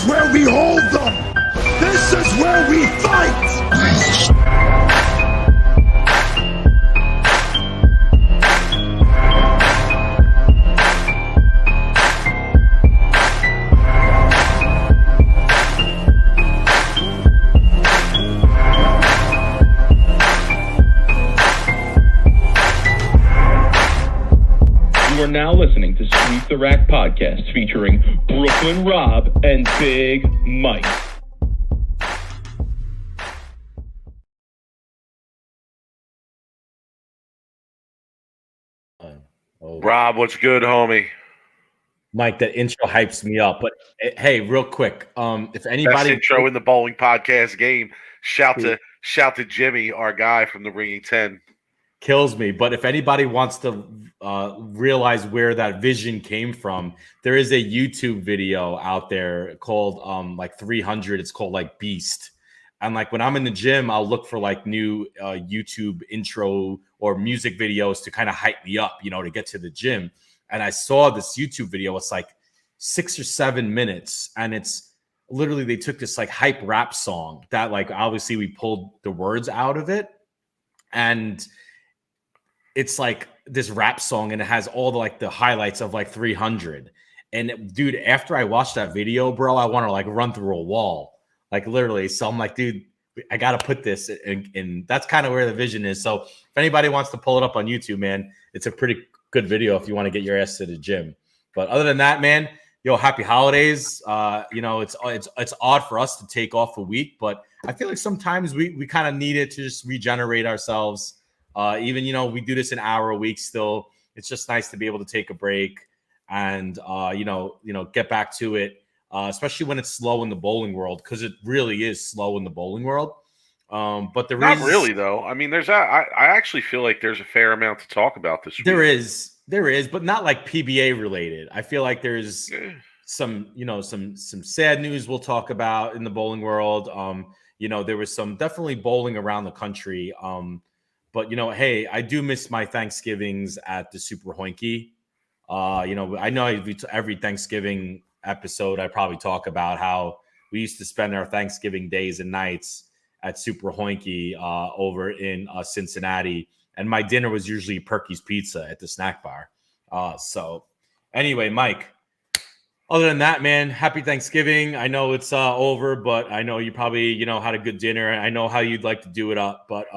where we hold them. This is where we fight. You are now listening to Sweep the Rack podcast featuring Brooklyn Rob and Big Mike. Rob, what's good, homie? Mike, that intro hypes me up. But hey, real quick, if anybody best intro in the bowling podcast game, shout to Jimmy, our guy from the Ringing 10. Kills me. But if anybody wants to realize where that vision came from, there is a YouTube video out there called like 300. It's called like Beast. And like when I'm in the gym, I'll look for like new YouTube intro or music videos to kind of hype me up, you know, to get to the gym. And I saw this YouTube video. It's like 6 or 7 minutes, and it's literally they took this like hype rap song that like obviously we pulled the words out of it, and it's like this rap song, and it has all the like the highlights of like 300. And dude, after I watched that video, bro, I want to like run through a wall, like literally. So I'm like, dude, I got to put this in. That's kind of where the vision is. So if anybody wants to pull it up on YouTube, man, it's a pretty good video if you want to get your ass to the gym. But other than that, man, yo, happy holidays. You know, it's odd for us to take off a week, but I feel like sometimes we kind of need it to just regenerate ourselves. Even, you know, we do this an hour a week still. It's just nice to be able to take a break and, you know, get back to it, especially when it's slow in the bowling world, because it really is slow in the bowling world. But there Not really, though. I mean, I actually feel like there's a fair amount to talk about this week. There is, but not like PBA related. I feel like there's some, you know, some sad news we'll talk about in the bowling world. You know, there was some definitely bowling around the country. But, you know, hey, I do miss my Thanksgivings at the Super Hoinky. You know, I know every Thanksgiving episode, I probably talk about how we used to spend our Thanksgiving days and nights at Super Hoinky over in Cincinnati. And my dinner was usually Perky's Pizza at the snack bar. So anyway, Mike, other than that, man, happy Thanksgiving. I know it's over, but I know you probably, you know, had a good dinner. I know how you'd like to do it up, but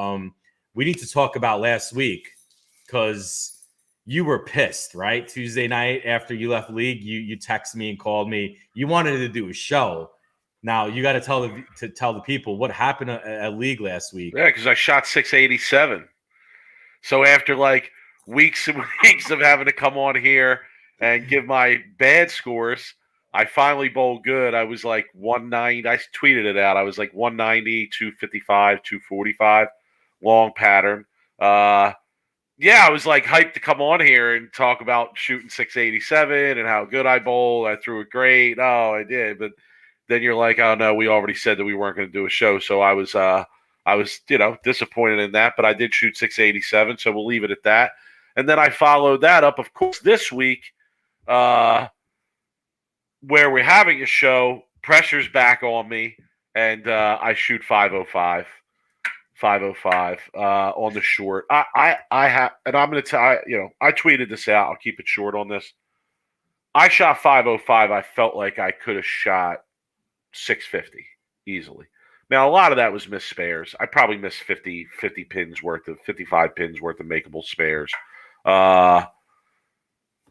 we need to talk about last week because you were pissed, right? Tuesday night after you left league, you texted me and called me. You wanted to do a show. Now you got to tell the people what happened at league last week. Yeah, because I shot 687. So after like weeks and weeks of having to come on here and give my bad scores, I finally bowled good. I was like 190. I tweeted it out. I was like 190, 255, 245, long pattern. Yeah, I was like hyped to come on here and talk about shooting 687 and how good I bowled. I threw it great. Oh, I did. But then you're like, oh no, we already said that we weren't going to do a show. So I was, you know, disappointed in that, but I did shoot 687. So we'll leave it at that. And then I followed that up, of course, this week, where we're having a show, pressure's back on me, and I shoot 505 on the short. I have, and I'm going to tell you know, I tweeted this out. I'll keep it short on this. I shot 505. I felt like I could have shot 650 easily. Now, a lot of that was missed spares. I probably missed 50 pins worth of 55 pins worth of makeable spares. But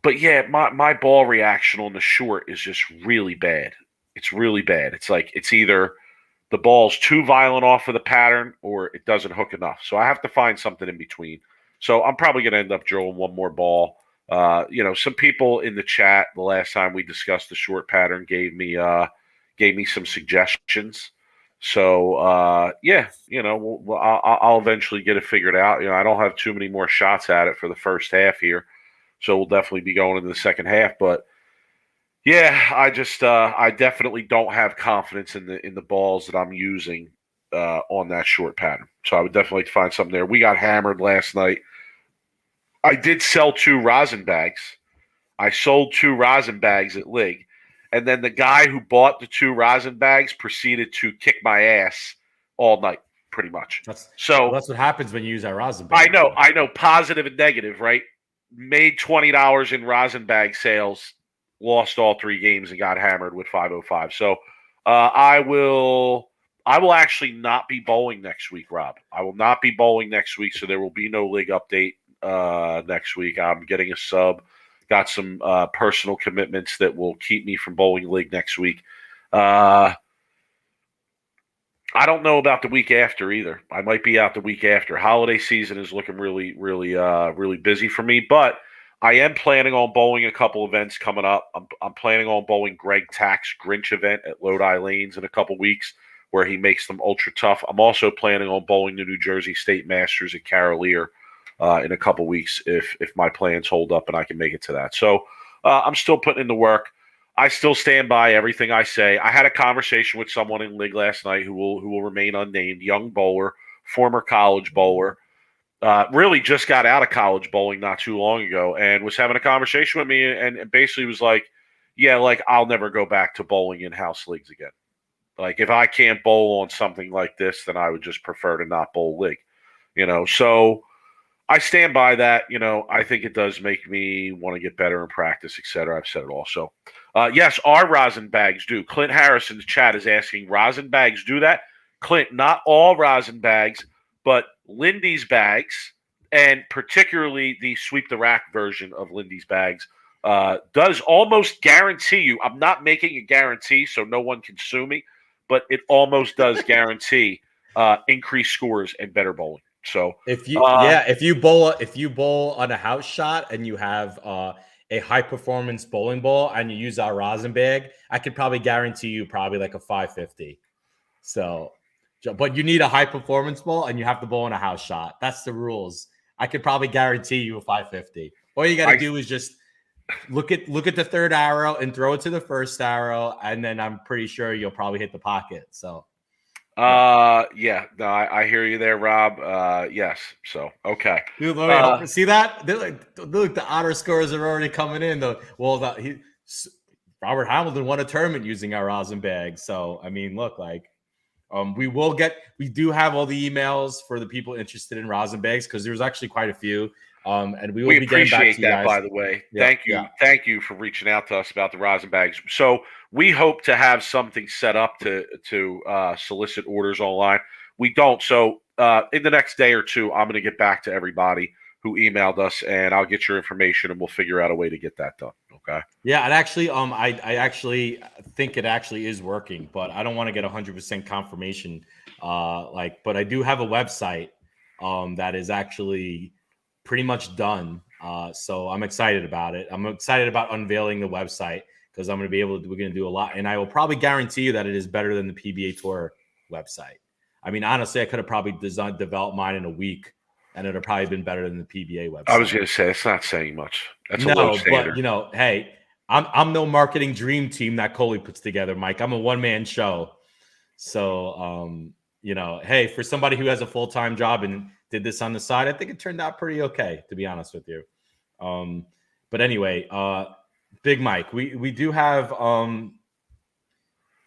yeah, my ball reaction on the short is just really bad. It's really bad. It's like it's either the ball's too violent off of the pattern or it doesn't hook enough. So I have to find something in between. So I'm probably going to end up drilling one more ball. You know, some people in the chat the last time we discussed the short pattern gave me some suggestions. So yeah, you know, I'll eventually get it figured out. You know, I don't have too many more shots at it for the first half here, so we'll definitely be going into the second half. But yeah, I definitely don't have confidence in the balls that I'm using on that short pattern. So I would definitely like to find something there. We got hammered last night. I did sell 2 rosin bags. I sold 2 rosin bags at Lig. And then the guy who bought the 2 rosin bags proceeded to kick my ass all night, pretty much. That's So what happens when you use our rosin bag. I know, positive and negative, right? Made $20 in rosin bag sales, lost all 3 games and got hammered with 505. So I will actually not be bowling next week, Rob. I will not be bowling next week, so there will be no league update next week. I'm getting a sub. Got some personal commitments that will keep me from bowling league next week. I don't know about the week after either. I might be out the week after. Holiday season is looking really, really, really busy for me. But I am planning on bowling a couple events coming up. I'm planning on bowling Greg Tack's Grinch event at Lodi Lanes in a couple weeks, where he makes them ultra tough. I'm also planning on bowling the New Jersey State Masters at Carolier in a couple weeks if my plans hold up and I can make it to that. So I'm still putting in the work. I still stand by everything I say. I had a conversation with someone in league last night who will remain unnamed, young bowler, former college bowler, really just got out of college bowling not too long ago, and was having a conversation with me and basically was like, yeah, like I'll never go back to bowling in house leagues again. Like if I can't bowl on something like this, then I would just prefer to not bowl league, so I stand by that. I think it does make me want to get better in practice, et cetera. I've said it all. So, yes, our rosin bags do. Clint Harrison's chat is asking, rosin bags do that? Clint, not all rosin bags, but Lindy's bags, and particularly the Sweep the Rack version of Lindy's bags, does almost guarantee you, I'm not making a guarantee so no one can sue me, but it almost does guarantee increased scores and better bowling. So if you bowl on a house shot and you have a high performance bowling ball and you use our rosin bag, I could probably guarantee you probably like a 550. So, but you need a high performance ball and you have to bowl in a house shot. That's the rules. I could probably guarantee you a 550. All you got to do is just look at the third arrow and throw it to the first arrow, and then I'm pretty sure you'll probably hit the pocket. So. Yeah, no, I hear you there, Rob. Yes. So, okay. Dude, see that? Look, the honor scores are already coming in. Robert Hamilton won a tournament using our rosin bag. So, I mean, look, we do have all the emails for the people interested in rosin bags, because there's actually quite a few. And we will be getting back to you guys. By the way. Yeah, Thank you for reaching out to us about the rosin bags. So we hope to have something set up to solicit orders online. We don't. So in the next day or two, I'm going to get back to everybody who emailed us, and I'll get your information, and we'll figure out a way to get that done. Okay. Yeah, and actually, I actually think it actually is working, but I don't want to get 100% confirmation. But I do have a website that is actually pretty much done. So I'm excited about it. I'm excited about unveiling the website, because we're going to do a lot. And I will probably guarantee you that it is better than the PBA Tour website. I mean, honestly, I could have probably developed mine in a week, and it would have probably been better than the PBA website. I was going to say, it's not saying much. That's a low standard. But, hey, I'm no marketing dream team that Coley puts together, Mike. I'm a one-man show. So, hey, for somebody who has a full-time job and did this on the side, I think it turned out pretty okay, to be honest with you. But anyway, Big Mike, we do have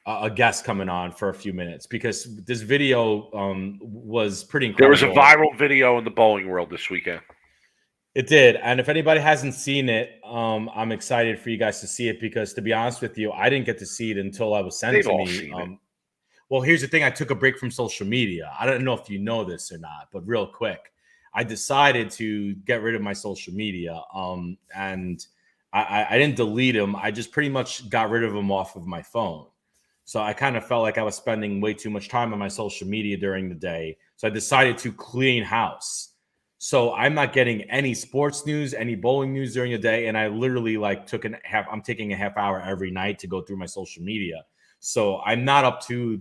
a guest coming on for a few minutes, because this video was pretty incredible. There was a viral video in the bowling world this weekend. It did. And if anybody hasn't seen it, I'm excited for you guys to see it, because, to be honest with you, I didn't get to see it until I was sent to me. Well, here's the thing. I took a break from social media. I don't know if you know this or not, but real quick, I decided to get rid of my social media. And I didn't delete them. I just pretty much got rid of them off of my phone. So I kind of felt like I was spending way too much time on my social media during the day. So I decided to clean house. So I'm not getting any sports news, any bowling news during the day. And I literally I'm taking a half hour every night to go through my social media. So I'm not up to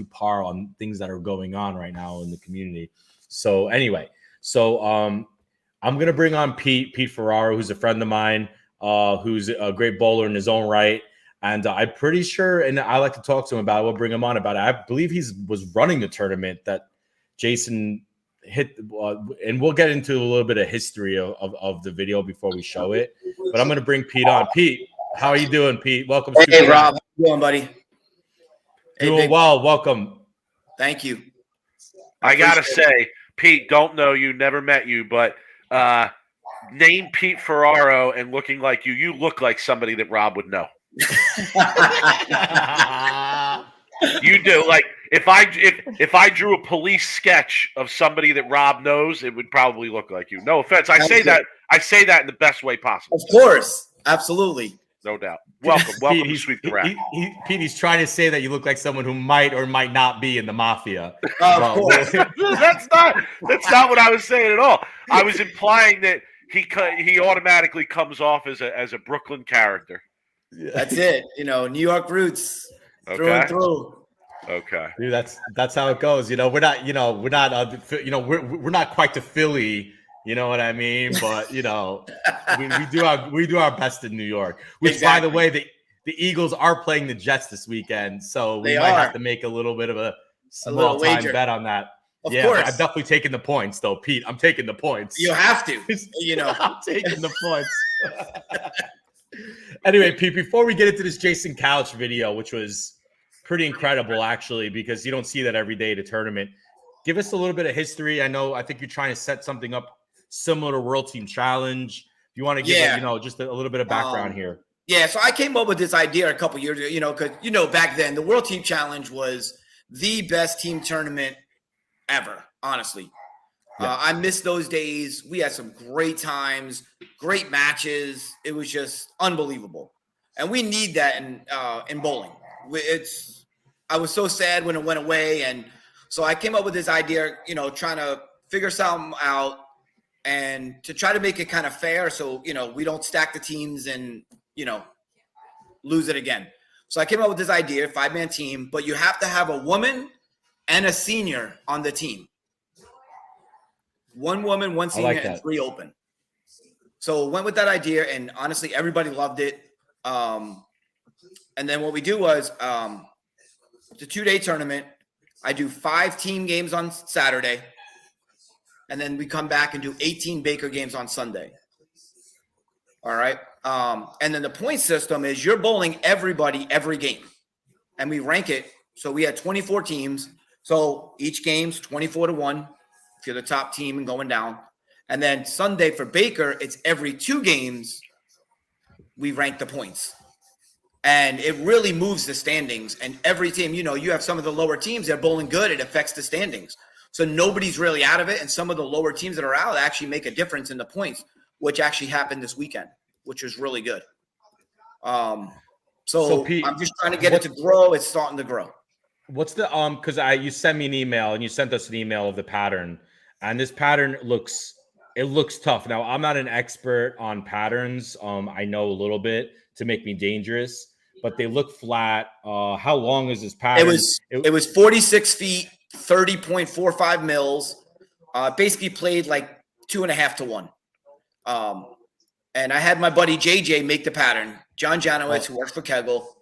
par on things that are going on right now in the community. So anyway, I'm going to bring on Pete Ferraro, who's a friend of mine, who's a great bowler in his own right. And I'm pretty sure, and I like to talk to him about it. We'll bring him on about it. I believe was running the tournament that Jason hit, and we'll get into a little bit of history of the video before we show it. But I'm going to bring Pete on. Pete, How are you doing, Pete? Welcome. Hey, Rob. How you doing, buddy? Doing well. Welcome. Thank you. I gotta say, Pete, don't know you, never met you, but name Pete Ferraro and looking like you look like somebody that Rob would know. You do. Like if I drew a police sketch of somebody that Rob knows, it would probably look like you. No offense. I say that in the best way possible. Of course. Absolutely. No doubt. Welcome Pete, to Sweep the Rack. Pete, he's trying to say that you look like someone who might or might not be in the mafia. Of course. That's not what I was saying at all. I was implying that he automatically comes off as a Brooklyn character. That's it. New York roots through and through. Okay. Dude, that's how it goes. We're not quite to Philly. You know what I mean? But we do our best in New York. Which, exactly. By the way, the Eagles are playing the Jets this weekend, so we might have to make a little bit of a small time bet on that. Of course. I'm definitely taking the points, though, Pete. I'm taking the points. You have to. I'm taking the points. Anyway, Pete, before we get into this Jason Couch video, which was pretty incredible, actually, because you don't see that every day at a tournament. Give us a little bit of history. I think you're trying to set something up similar to World Team Challenge. If you want to give just a little bit of background here. Yeah, so I came up with this idea a couple years ago, because back then the World Team Challenge was the best team tournament ever, honestly. Yeah. I miss those days. We had some great times, great matches. It was just unbelievable. And we need that in bowling. I was so sad when it went away. And so I came up with this idea, trying to figure something out and to try to make it kind of fair. So, we don't stack the teams and, lose it again. So I came up with this idea, 5-man team, but you have to have a woman and a senior on the team. 1 woman, 1 senior, and 3 open. So went with that idea, and honestly, everybody loved it. And then what we do was it's a 2-day tournament. I do 5 team games on Saturday, and then we come back and do 18 Baker games on Sunday. All right. And then the point system is you're bowling everybody every game, and we rank it. So we had 24 teams. So each game's 24-1 if you're the top team and going down. And then Sunday for Baker, it's every 2 games we rank the points. And it really moves the standings. And every team, you have some of the lower teams that are bowling good. It affects the standings. So nobody's really out of it. And some of the lower teams that are out actually make a difference in the points, which actually happened this weekend, which was really good. So Pete, I'm just trying to get it to grow. It's starting to grow. What's the because you sent me an email and you sent us an email of the pattern, and this pattern looks tough. Now I'm not an expert on patterns. I know a little bit to make me dangerous, but they look flat. How long is this pattern? It was 46 feet, 30.45 mils. Basically played like 2.5 to 1. And I had my buddy JJ make the pattern. John Janowitz, who works for Kegel.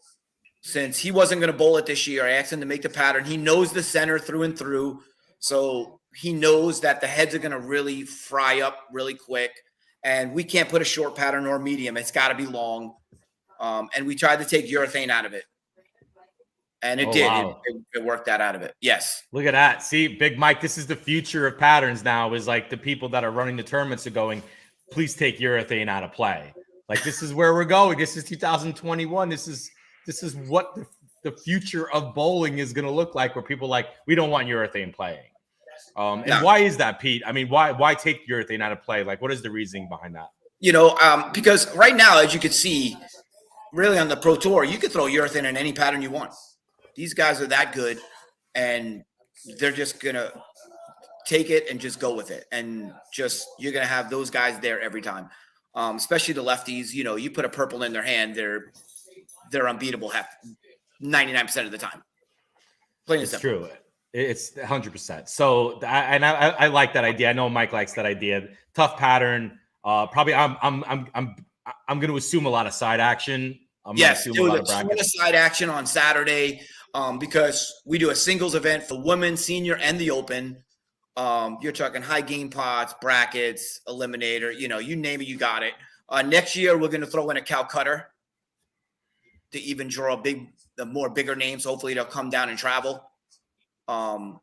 Since he wasn't going to bowl it this year, I asked him to make the pattern. He knows the center through and through. So he knows that the heads are going to really fry up really quick. And we can't put a short pattern or medium. It's got to be long. And we tried to take urethane out of it. And it did. Wow. It worked that out of it. Yes. Look at that. See, Big Mike, this is the future of patterns now, is like the people that are running the tournaments are going, please take urethane out of play. Like, this is where we're going. This is 2021. This is what the future of bowling is going to look like, where people like, we don't want urethane playing. And why is that, Pete? I mean, why take urethane out of play? Like, what is the reasoning behind that? Because right now, as you can see, really on the Pro Tour, you can throw urethane in any pattern you want. These guys are that good, and they're just going to take it and just go with it. And you're going to have those guys there every time, especially the lefties. You put a purple in their hand, they're unbeatable 99% of the time. Plain and simple. True. It's 100%. So I like that idea. I know Mike likes that idea. Tough pattern. Probably I'm going to assume a lot of side action. Yes, do a ton of side action on Saturday because we do a singles event for women, senior, and the open. You're talking high game pots, brackets, eliminator. You name it, you got it. Next year, we're going to throw in a Calcutta to even draw the more bigger names. Hopefully they'll come down and travel. And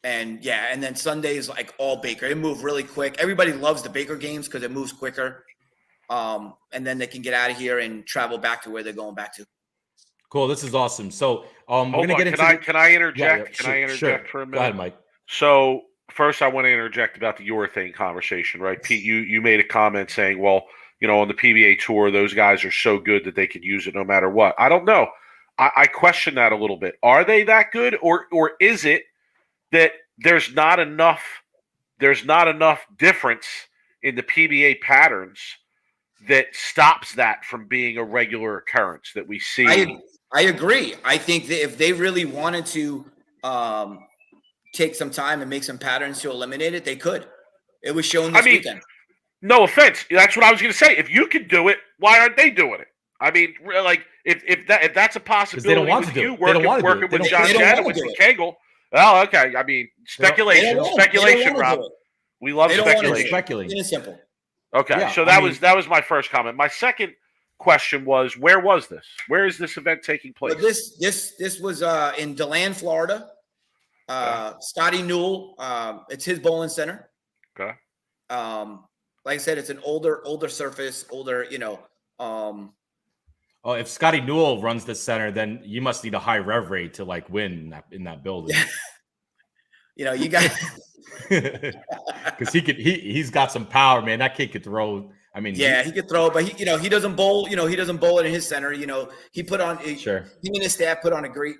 then Sunday is like all Baker. It moved really quick. Everybody loves the Baker games because it moves quicker. And then they can get out of here and travel back to where they're going back to. Cool. This is awesome. So we're Hold gonna on. get into. Can I interject? Yeah, Can I interject for a minute? Go ahead, Mike. So first, I want to interject about the urethane conversation, right? Pete, you made a comment saying, well, on the PBA tour, those guys are so good that they could use it no matter what. I don't know. I question that a little bit. Are they that good, or is it that there's not enough difference in the PBA patterns that stops that from being a regular occurrence that we see? I agree. I think that if they really wanted to take some time and make some patterns to eliminate it, they could. It was shown this weekend. No offense. That's what I was going to say. If you could do it, why aren't they doing it? I mean, like if that's a possibility, they don't want with to do you it. They don't want to working do it. with John Janowitz and Kegel. Oh, okay. I mean, speculation, Rob. We love speculation. Speculating. It's simple. Okay, yeah, so that was my first comment. My second question was, where was this? Where is this event taking place? Well, this was in DeLand, Florida. Scotty Newell. It's his bowling center. Okay. Like I said, it's an older surface, if Scotty Newell runs the center, then you must need a high rev rate to like win in that building. You got because he's got some power, man. That kid could throw. I mean, he could throw, but he doesn't bowl. He doesn't bowl it in his center. He put on sure. He and his staff put on a great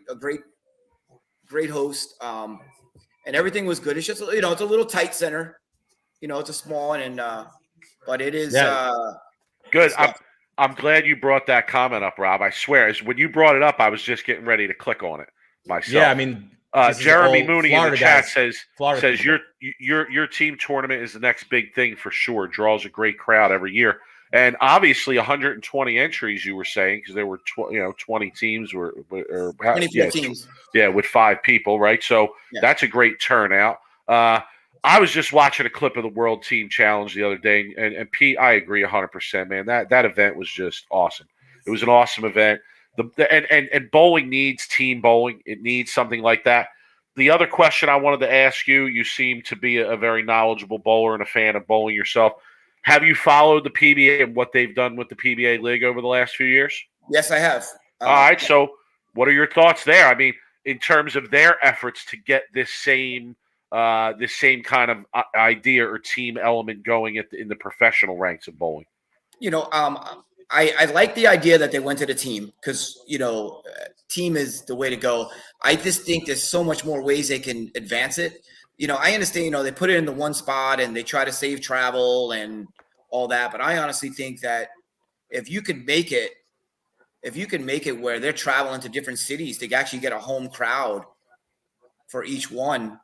host, and everything was good. It's just it's a little tight center. It's a small and but it is good. I'm glad you brought that comment up, Rob. I swear, when you brought it up, I was just getting ready to click on it myself. Yeah, I mean, Jeremy Mooney Florida in the chat says people. your team tournament is the next big thing for sure. Draws a great crowd every year, and obviously 120 entries. You were saying because there were 20 teams or 24 teams. Yeah, with 5 people, right? So that's a great turnout. I was just watching a clip of the World Team Challenge the other day, and Pete, I agree 100%, man. That event was just awesome. It was an awesome event. And bowling needs team bowling. It needs something like that. The other question I wanted to ask you, you seem to be a very knowledgeable bowler and a fan of bowling yourself. Have you followed the PBA and what they've done with the PBA League over the last few years? Yes, I have. All right, so what are your thoughts there? I mean, in terms of their efforts to get this same kind of idea or team element going in the professional ranks of bowling? I like the idea that they went to the team because, team is the way to go. I just think there's so much more ways they can advance it. I understand, they put it in the one spot and they try to save travel and all that. But I honestly think that if you can make it where they're traveling to different cities to actually get a home crowd for each one,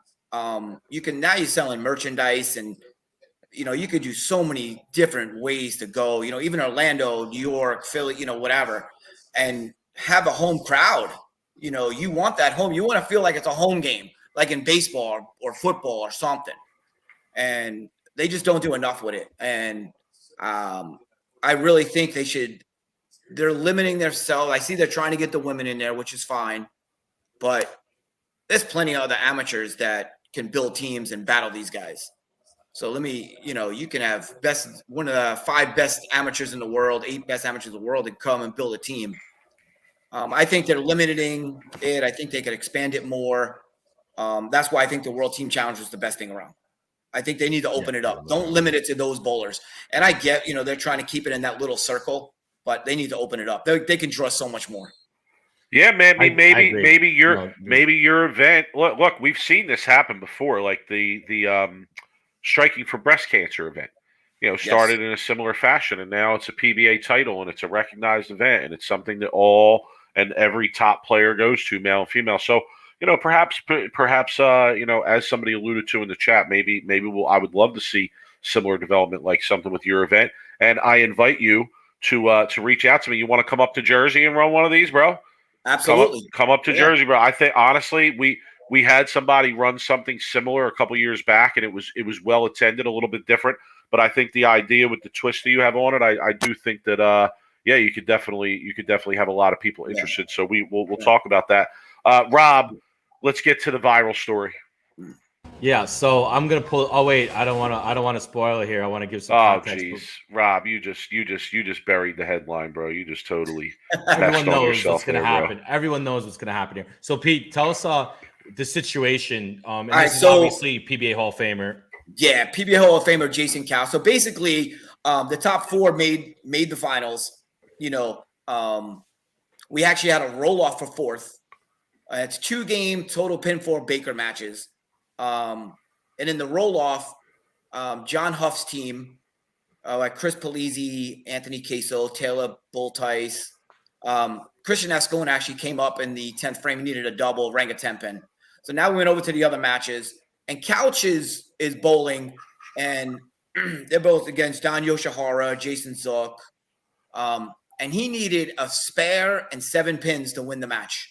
you're selling merchandise and, you could do so many different ways to go, even Orlando, New York, Philly, whatever, and have a home crowd. You want that home. You want to feel like it's a home game, like in baseball or football or something. And they just don't do enough with it. And I really think they're limiting themselves. I see they're trying to get the women in there, which is fine. But there's plenty of other amateurs that can build teams and battle these guys. So you can have one of the 5 best amateurs in the world, 8 best amateurs in the world, and come and build a team. I think they're limiting it. I think they could expand it more. That's why I think the World Team Challenge is the best thing around. I think they need to open it up. Don't limit it to those bowlers. And I get, they're trying to keep it in that little circle, but they need to open it up. They can draw so much more. Yeah, man. Maybe your event. Look, we've seen this happen before, like the Striking for Breast Cancer event. Started in a similar fashion, and now it's a PBA title, and it's a recognized event, and it's something that all and every top player goes to, male and female. So, perhaps, as somebody alluded to in the chat, maybe I would love to see similar development like something with your event. And I invite you to reach out to me. You want to come up to Jersey and run one of these, bro? Absolutely. Come up to Jersey, bro. I think honestly, we had somebody run something similar a couple years back, and it was well attended, a little bit different. But I think the idea with the twist that you have on it, I do think that yeah, you could definitely have a lot of people interested. So we'll talk about that. Rob, let's get to the viral story. Yeah, so I'm gonna pull. Oh wait, I don't want to spoil it here. I want to give some Oh, context. jeez, Rob, you just buried the headline, bro. You just totally Everyone messed on knows yourself what's gonna there, happen. bro. Everyone knows what's gonna happen here. So Pete, tell us the situation. And right, this is so- obviously PBA Hall of Famer. Yeah, PBA Hall of Famer Jason Cal. So basically, the top 4 made the finals. You know, we actually had a roll off for 4th. It's 2-game total pinfall Baker matches. And in the roll off, John Huff's team, like Chris Polizzi, Anthony Queso, Taylor Bultice, Christian Ascona actually came up in the 10th frame. He needed a double, rang a 10 pin. So now we went over to the other matches, and Couch is bowling, and they're both against Don Yoshihara, Jason Zook, and he needed a spare and 7 pins to win the match.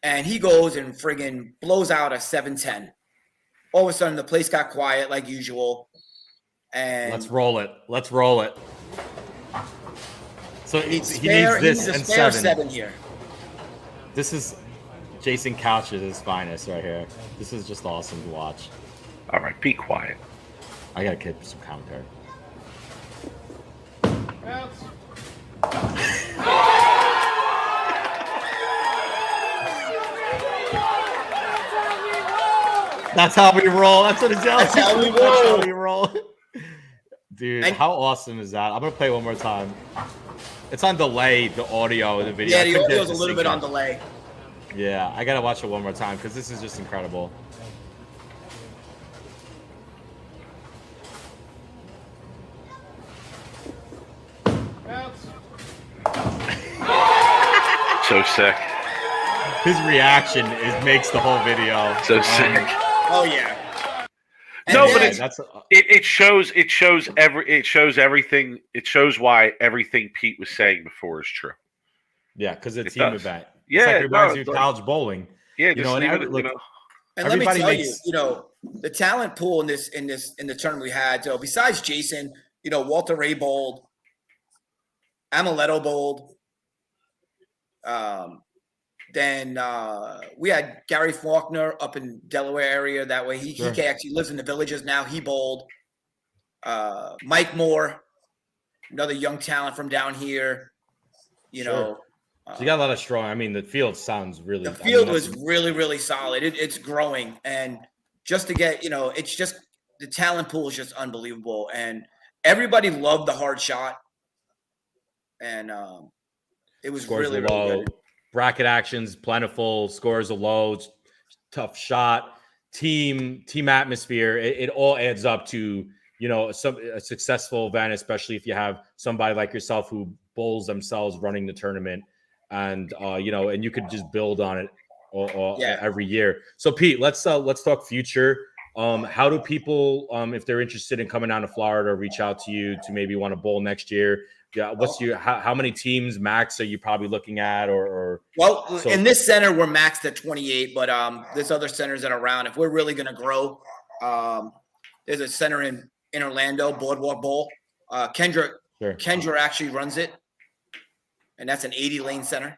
And he goes and friggin' blows out a 7-10. All of a sudden, the place got quiet like usual. And Let's roll it. So he needs this and spare 7 here. This is Jason Couch's finest right here. This is just awesome to watch. All right, be quiet. I gotta get some commentary. That's how we roll. That's what it's That's how we roll. That's how we roll. Dude, And- how awesome is that? I'm gonna play it one more time. It's on delay, the audio and the video. Yeah, I the couldn't get audio's it a to little sync bit on up. delay. Yeah, I gotta watch it one more time because this is just incredible. So sick. His reaction makes the whole video. So sick. Oh yeah. No, And but then- it's it shows everything. It shows why everything Pete was saying before is true. Yeah, because it's a It team does. event. Yeah, It's like it reminds no, you of like- college bowling. Yeah, You just know, and leave every- it, look, And let me everybody tell makes- you, the talent pool in the tournament we had. So besides Jason, Walter Ray bowled, Amaletto bowled. Then we had Gary Faulkner up in Delaware area. That way, he actually lives in the Villages now. He bowled. Mike Moore, another young talent from down here. So you got a lot of strong. I mean, the field sounds really. The field was really, really solid. It's growing, and just to get, it's just the talent pool is just unbelievable, and everybody loved the hard shot, and it was scores really, are low. really good. Bracket actions plentiful. Scores are low. Tough shot. Team atmosphere. It all adds up to a successful event, especially if you have somebody like yourself who bowls themselves running the tournament, and and you could just build on it every year. So Pete, let's talk future. How do people, if they're interested in coming down to Florida, reach out to you to maybe want to bowl next year? Yeah, how many teams max are you probably looking at, or in this center we're maxed at 28, but there's other centers that are around. If we're really going to grow, there's a center in Orlando, Boardwalk Bowl. Kendra actually runs it, and that's an 80-lane center.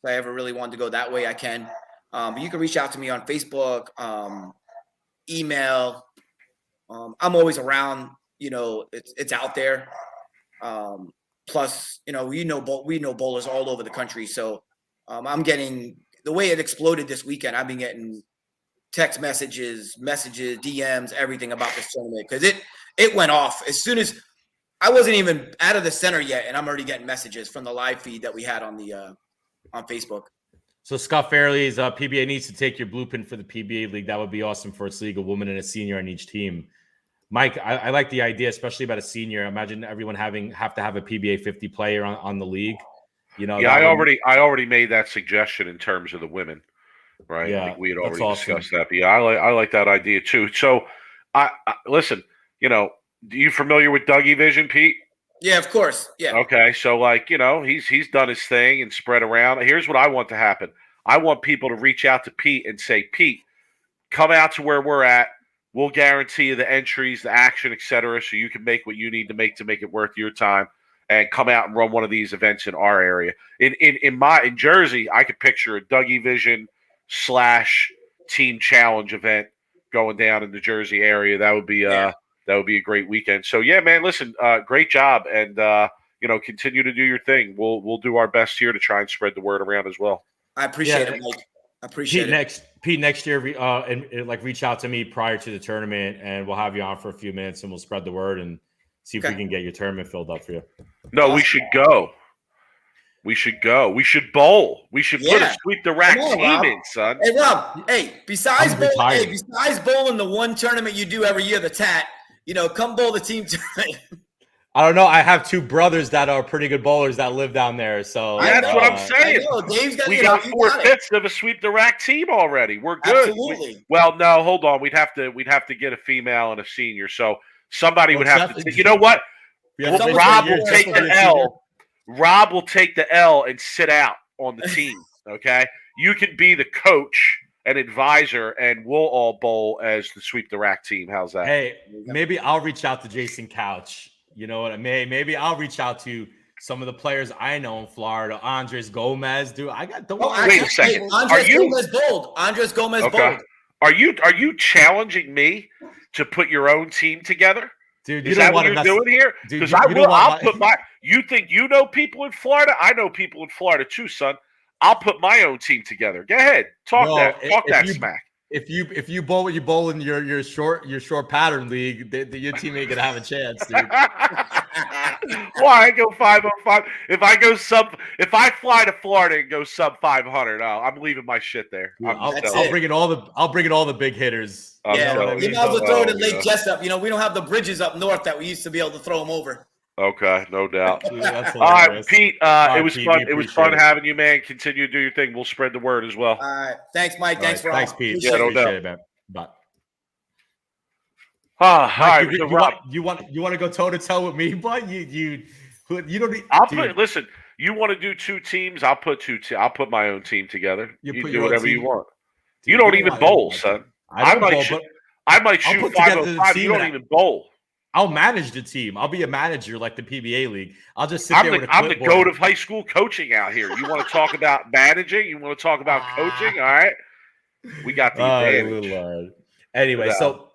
If I ever really wanted to go that way, I can. But you can reach out to me on Facebook, email. I'm always around. It's out there. Plus, we know bowlers all over the country. So I'm getting the way it exploded this weekend. I've been getting text messages, DMs, everything about this tournament because it went off as soon as I wasn't even out of the center yet, and I'm already getting messages from the live feed that we had on the on Facebook. So Scott Fairley's PBA needs to take your blueprint for the PBA league. That would be awesome for its league, a woman and a senior on each team. Mike, I like the idea, especially about a senior. Imagine everyone have to have a PBA 50 player on the league. Yeah, I already made that suggestion in terms of the women, right? Yeah, I think we had already awesome. discussed that. But yeah, I like that idea too. So, I listen. You familiar with Dougie Vision, Pete? Yeah, of course. Yeah. Okay, so he's done his thing and spread around. Here's what I want to happen. I want people to reach out to Pete and say, Pete, come out to where we're at. We'll guarantee you the entries, the action, etc., so you can make what you need to make it worth your time. and come out and run one of these events in our area. In Jersey, I could picture a Dougie Vision / team challenge event going down in the Jersey area. That would be a great weekend. So yeah, man, listen, great job, and continue to do your thing. We'll do our best here to try and spread the word around as well. I appreciate it, Mike. I appreciate it. Pete, next year, and reach out to me prior to the tournament, and we'll have you on for a few minutes, and we'll spread the word and see if we can get your tournament filled up for you. No, we should go. We should go. We should bowl. We should put a sweep the rack team Rob. in, son. Hey, Rob. Hey, besides bowling the one tournament you do every year, the TAT, come bowl the team tournament. I don't know. I have two brothers that are pretty good bowlers that live down there. So that's what I'm saying. We got 4/5 of a sweep the rack team already. We're good. Absolutely. Well, no, hold on. We'd have to get a female and a senior. So somebody would have to. You know what? Rob will take the L. Rob will take the L and sit out on the team. Okay, you can be the coach and advisor, and we'll all bowl as the sweep the rack team. How's that? Hey, maybe I'll reach out to Jason Couch. You know what I mean? Maybe I'll reach out to some of the players I know in Florida. Andres Gomez, dude. Wait a second. Andres Gomez bowled. Are you challenging me to put your own team together? Dude, is that what you're doing here? Because I'll put my. You think you know people in Florida? I know people in Florida too, son. I'll put my own team together. Go ahead, talk that smack. If you bowl in your short pattern league, your team ain't gonna have a chance, dude. Why I go 505? If I fly to Florida and go sub 500, I'm leaving my shit there. I'll bring in all the big hitters. You might as well throw it in Lake Jessup. We don't have the bridges up north that we used to be able to throw them over. Okay, no doubt. All right, Pete. It was fun. It was fun having you, man. Continue to do your thing. We'll spread the word as well. All right, thanks, Mike. Thanks, Pete. Yeah, no doubt. It, man. Bye. Mike, you want to go toe to toe with me, but you don't need. Listen. You want to do two teams? I'll put I'll put my own team together. You do whatever you want. Dude, you don't even bowl, son. I might shoot 505. You don't even bowl. I'll manage the team. I'll be a manager like the PBA league. I'll just sit there with a clipboard. I'm the goat of high school coaching out here. You want to talk about managing? You want to talk about coaching? All right. We got the advantage. Lord. Anyway, so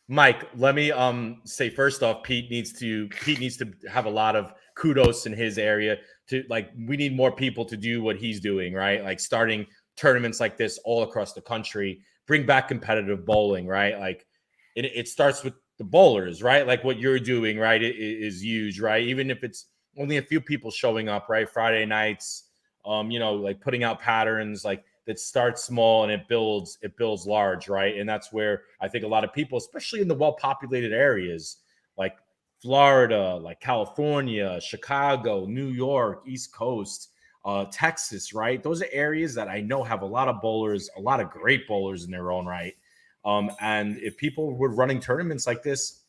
Mike, let me say first off, Pete needs to have a lot of kudos in his area we need more people to do what he's doing, right? Like starting tournaments like this all across the country, bring back competitive bowling, right? Like it starts with the bowlers, right? Like what you're doing, right, is huge, right? Even if it's only a few people showing up, right? Friday nights, like putting out patterns, like that starts small and it builds large, right? And that's where I think a lot of people, especially in the well-populated areas, like Florida, like California, Chicago, New York, East Coast, Texas, right? Those are areas that I know have a lot of bowlers, a lot of great bowlers in their own right. And if people were running tournaments like this,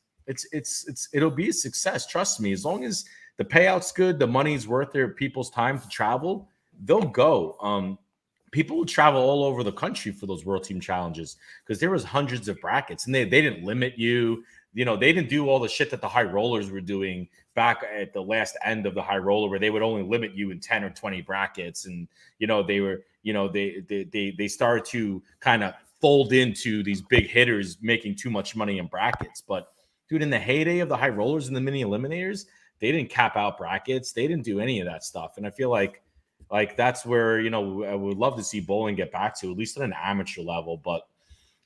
it'll be a success. Trust me. As long as the payout's good, the money's worth their people's time to travel, they'll go. People would travel all over the country for those World Team Challenges because there was hundreds of brackets, and they didn't limit you. They didn't do all the shit that the high rollers were doing back at the last end of the high roller, where they would only limit you in 10 or 20 brackets, and they started to kind of fold into these big hitters making too much money in brackets. But dude, in the heyday of the high rollers and the mini eliminators, they didn't cap out brackets. They didn't do any of that stuff. And I feel like that's where, I would love to see bowling get back to, at least at an amateur level. But,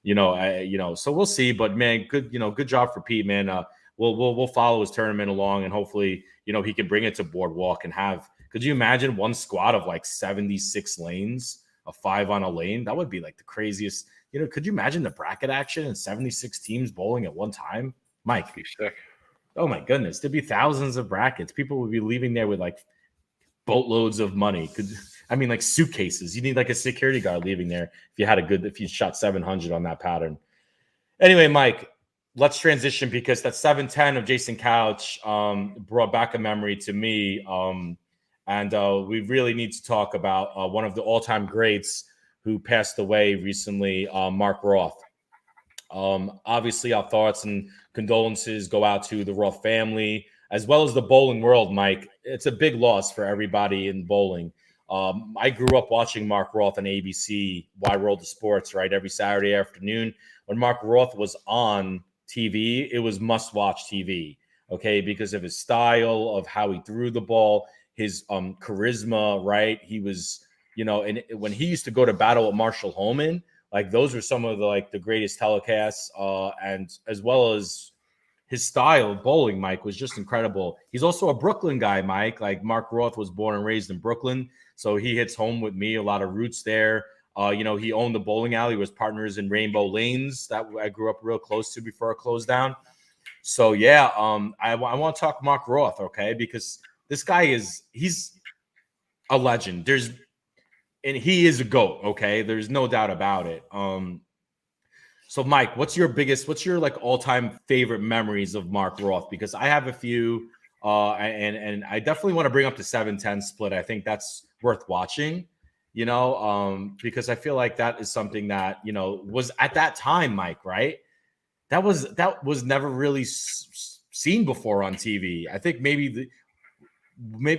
so we'll see. But man, good job for Pete, man. We'll follow his tournament along, and hopefully, he can bring it to Boardwalk and have, could you imagine one squad of like 76 lanes, a 5 on a lane? That would be like the craziest. Could you imagine the bracket action and 76 teams bowling at one time? Mike, be sick. Oh my goodness, there'd be thousands of brackets. People would be leaving there with like boatloads of money. Like suitcases. You need like a security guard leaving there if you shot 700 on that pattern. Anyway, Mike, let's transition because that 710 of Jason Couch brought back a memory to me. And we really need to talk about one of the all-time greats who passed away recently, Mark Roth. Obviously, our thoughts and condolences go out to the Roth family. as well as the bowling world, Mike. It's a big loss for everybody in bowling. I grew up watching Mark Roth on ABC, Wide World of Sports, right? Every Saturday afternoon. When Mark Roth was on TV, it was must-watch TV, okay? Because of his style, of how he threw the ball, his charisma, right? He was, and when he used to go to battle with Marshall Holman, like those were some of the greatest telecasts, and as well as his style of bowling, Mike, was just incredible. He's also a Brooklyn guy, Mike. Like Mark Roth was born and raised in Brooklyn, so he hits home with me. A lot of roots there. He owned the bowling alley. Was partners in Rainbow Lanes that I grew up real close to before it closed down. So yeah, I want to talk Mark Roth, okay? Because this guy he's a legend. And he is a GOAT, okay? There's no doubt about it. So Mike, what's your all-time favorite memories of Mark Roth? Because I have a few, and I definitely want to bring up the 7-10 split. I think that's worth watching, because I feel like that is something that, was at that time, Mike, right? That was never really seen before on TV. I think maybe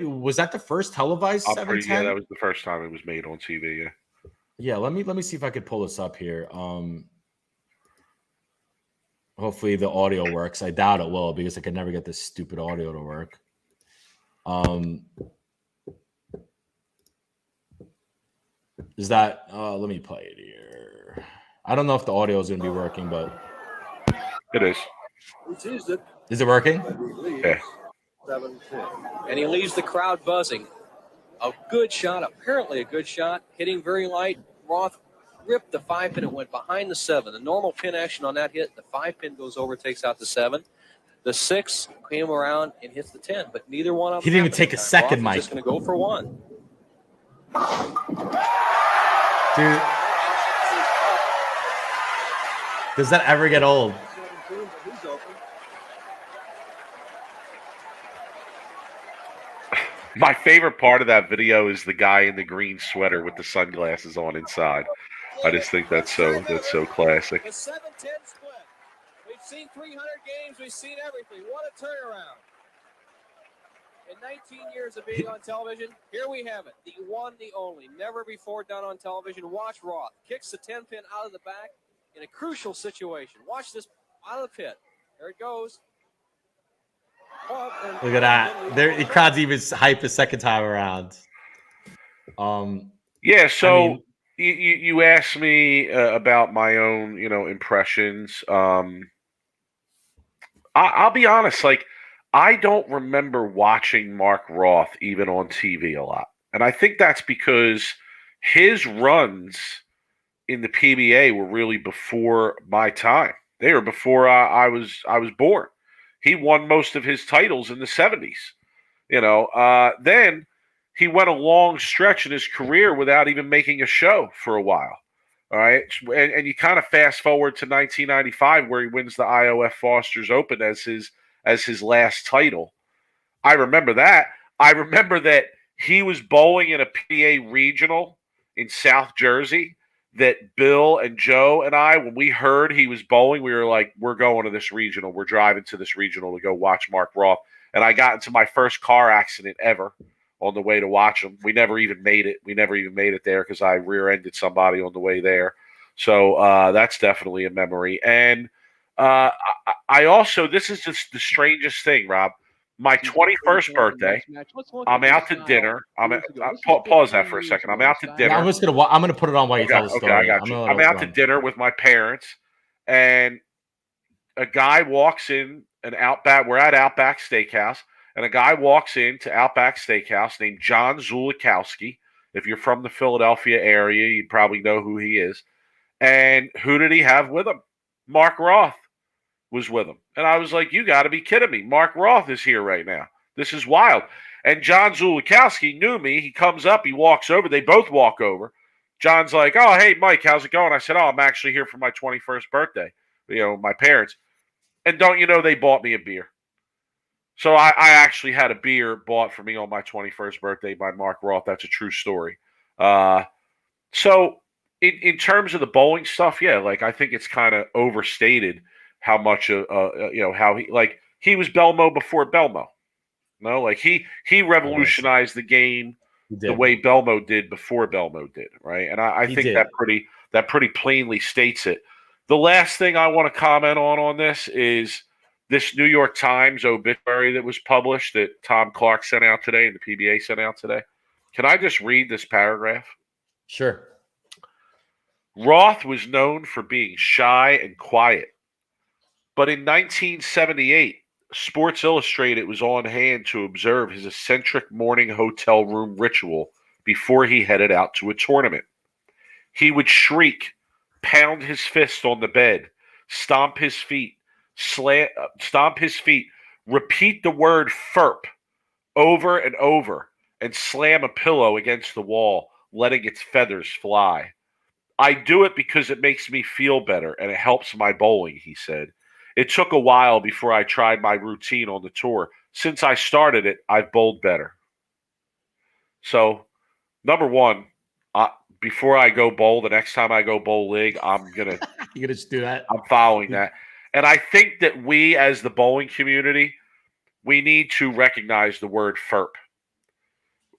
was that the first televised 7-10? Yeah, that was the first time it was made on TV. Yeah. Yeah. Let me see if I could pull this up here. Hopefully the audio works. I doubt it will because I can never get this stupid audio to work. Is that? Let me play it here. I don't know if the audio is going to be working, but it is. Is it working? Yeah. And he leaves the crowd buzzing. A good shot, apparently a good shot, hitting very light. Roth ripped the 5-pin and went behind the 7. The normal pin action on that hit, the 5-pin goes over, takes out the 7. The 6 came around and hits the 10, but neither one of them. He didn't even take a second, Mike. Just going to go for one. Dude, does that ever get old? My favorite part of that video is the guy in the green sweater with the sunglasses on inside. I just think that's so classic. The 7-10 split. We've seen 300 games. We've seen everything. What a turnaround. In 19 years of being on television, here we have it. The one, the only. Never before done on television. Watch Roth. Kicks the 10-pin out of the back in a crucial situation. Watch this out of the pit. There it goes. Look at that. The crowd's even hype a second time around. Yeah, so you asked me about my own, impressions. I'll be honest, I don't remember watching Mark Roth even on TV a lot. And I think that's because his runs in the PBA were really before my time. They were before I was born. He won most of his titles in the 70s. Then he went a long stretch in his career without even making a show for a while. All right. And you kind of fast forward to 1995 where he wins the IOF Foster's Open as his last title. I remember that. I remember that he was bowling in a PBA regional in South Jersey that Bill and Joe and I, when we heard he was bowling, we were like, we're going to this regional. We're driving to this regional to go watch Mark Roth. And I got into my first car accident ever on the way to watch him. We never even made it. We never even made it there because I rear-ended somebody on the way there. So that's definitely a memory. And I also, this is just the strangest thing, Rob. My 21st birthday, I'm out to dinner. Pause that for a second. I'm out to dinner. I'm gonna put it on while you tell the story. Okay, I got you. I'm out to dinner with my parents, and a guy walks in an Outback. We're at Outback Steakhouse, and a guy walks into Outback Steakhouse named John Zulikowski. If you're from the Philadelphia area, you probably know who he is. And who did he have with him? Mark Roth was with him. And I was like, you got to be kidding me. Mark Roth is here right now. This is wild. And John Zulikowski knew me. He comes up. He walks over. They both walk over. John's like, oh, hey, Mike, how's it going? I said, oh, I'm actually here for my 21st birthday. My parents. And don't you know, they bought me a beer. So I actually had a beer bought for me on my 21st birthday by Mark Roth. That's a true story. So in terms of the bowling stuff, yeah, I think it's kind of overstated how much how he was Belmo before Belmo. No, like he revolutionized the game the way Belmo did before Belmo did, right? And I think that pretty plainly states it. The last thing I want to comment on this is this New York Times obituary that was published that Tom Clark sent out today and the PBA sent out today. Can I just read this paragraph? Sure. Roth was known for being shy and quiet, but in 1978, Sports Illustrated was on hand to observe his eccentric morning hotel room ritual before he headed out to a tournament. He would shriek, pound his fist on the bed, stomp his feet, repeat the word "ferp" over and over, and slam a pillow against the wall, letting its feathers fly. I do it because it makes me feel better and it helps my bowling, he said. It took a while before I tried my routine on the tour. Since I started it, I've bowled better. So, number one, before I go bowl, the next time I go bowl league, I'm gonna You're gonna just do that. I'm following that, and I think that we, as the bowling community, we need to recognize the word "ferp."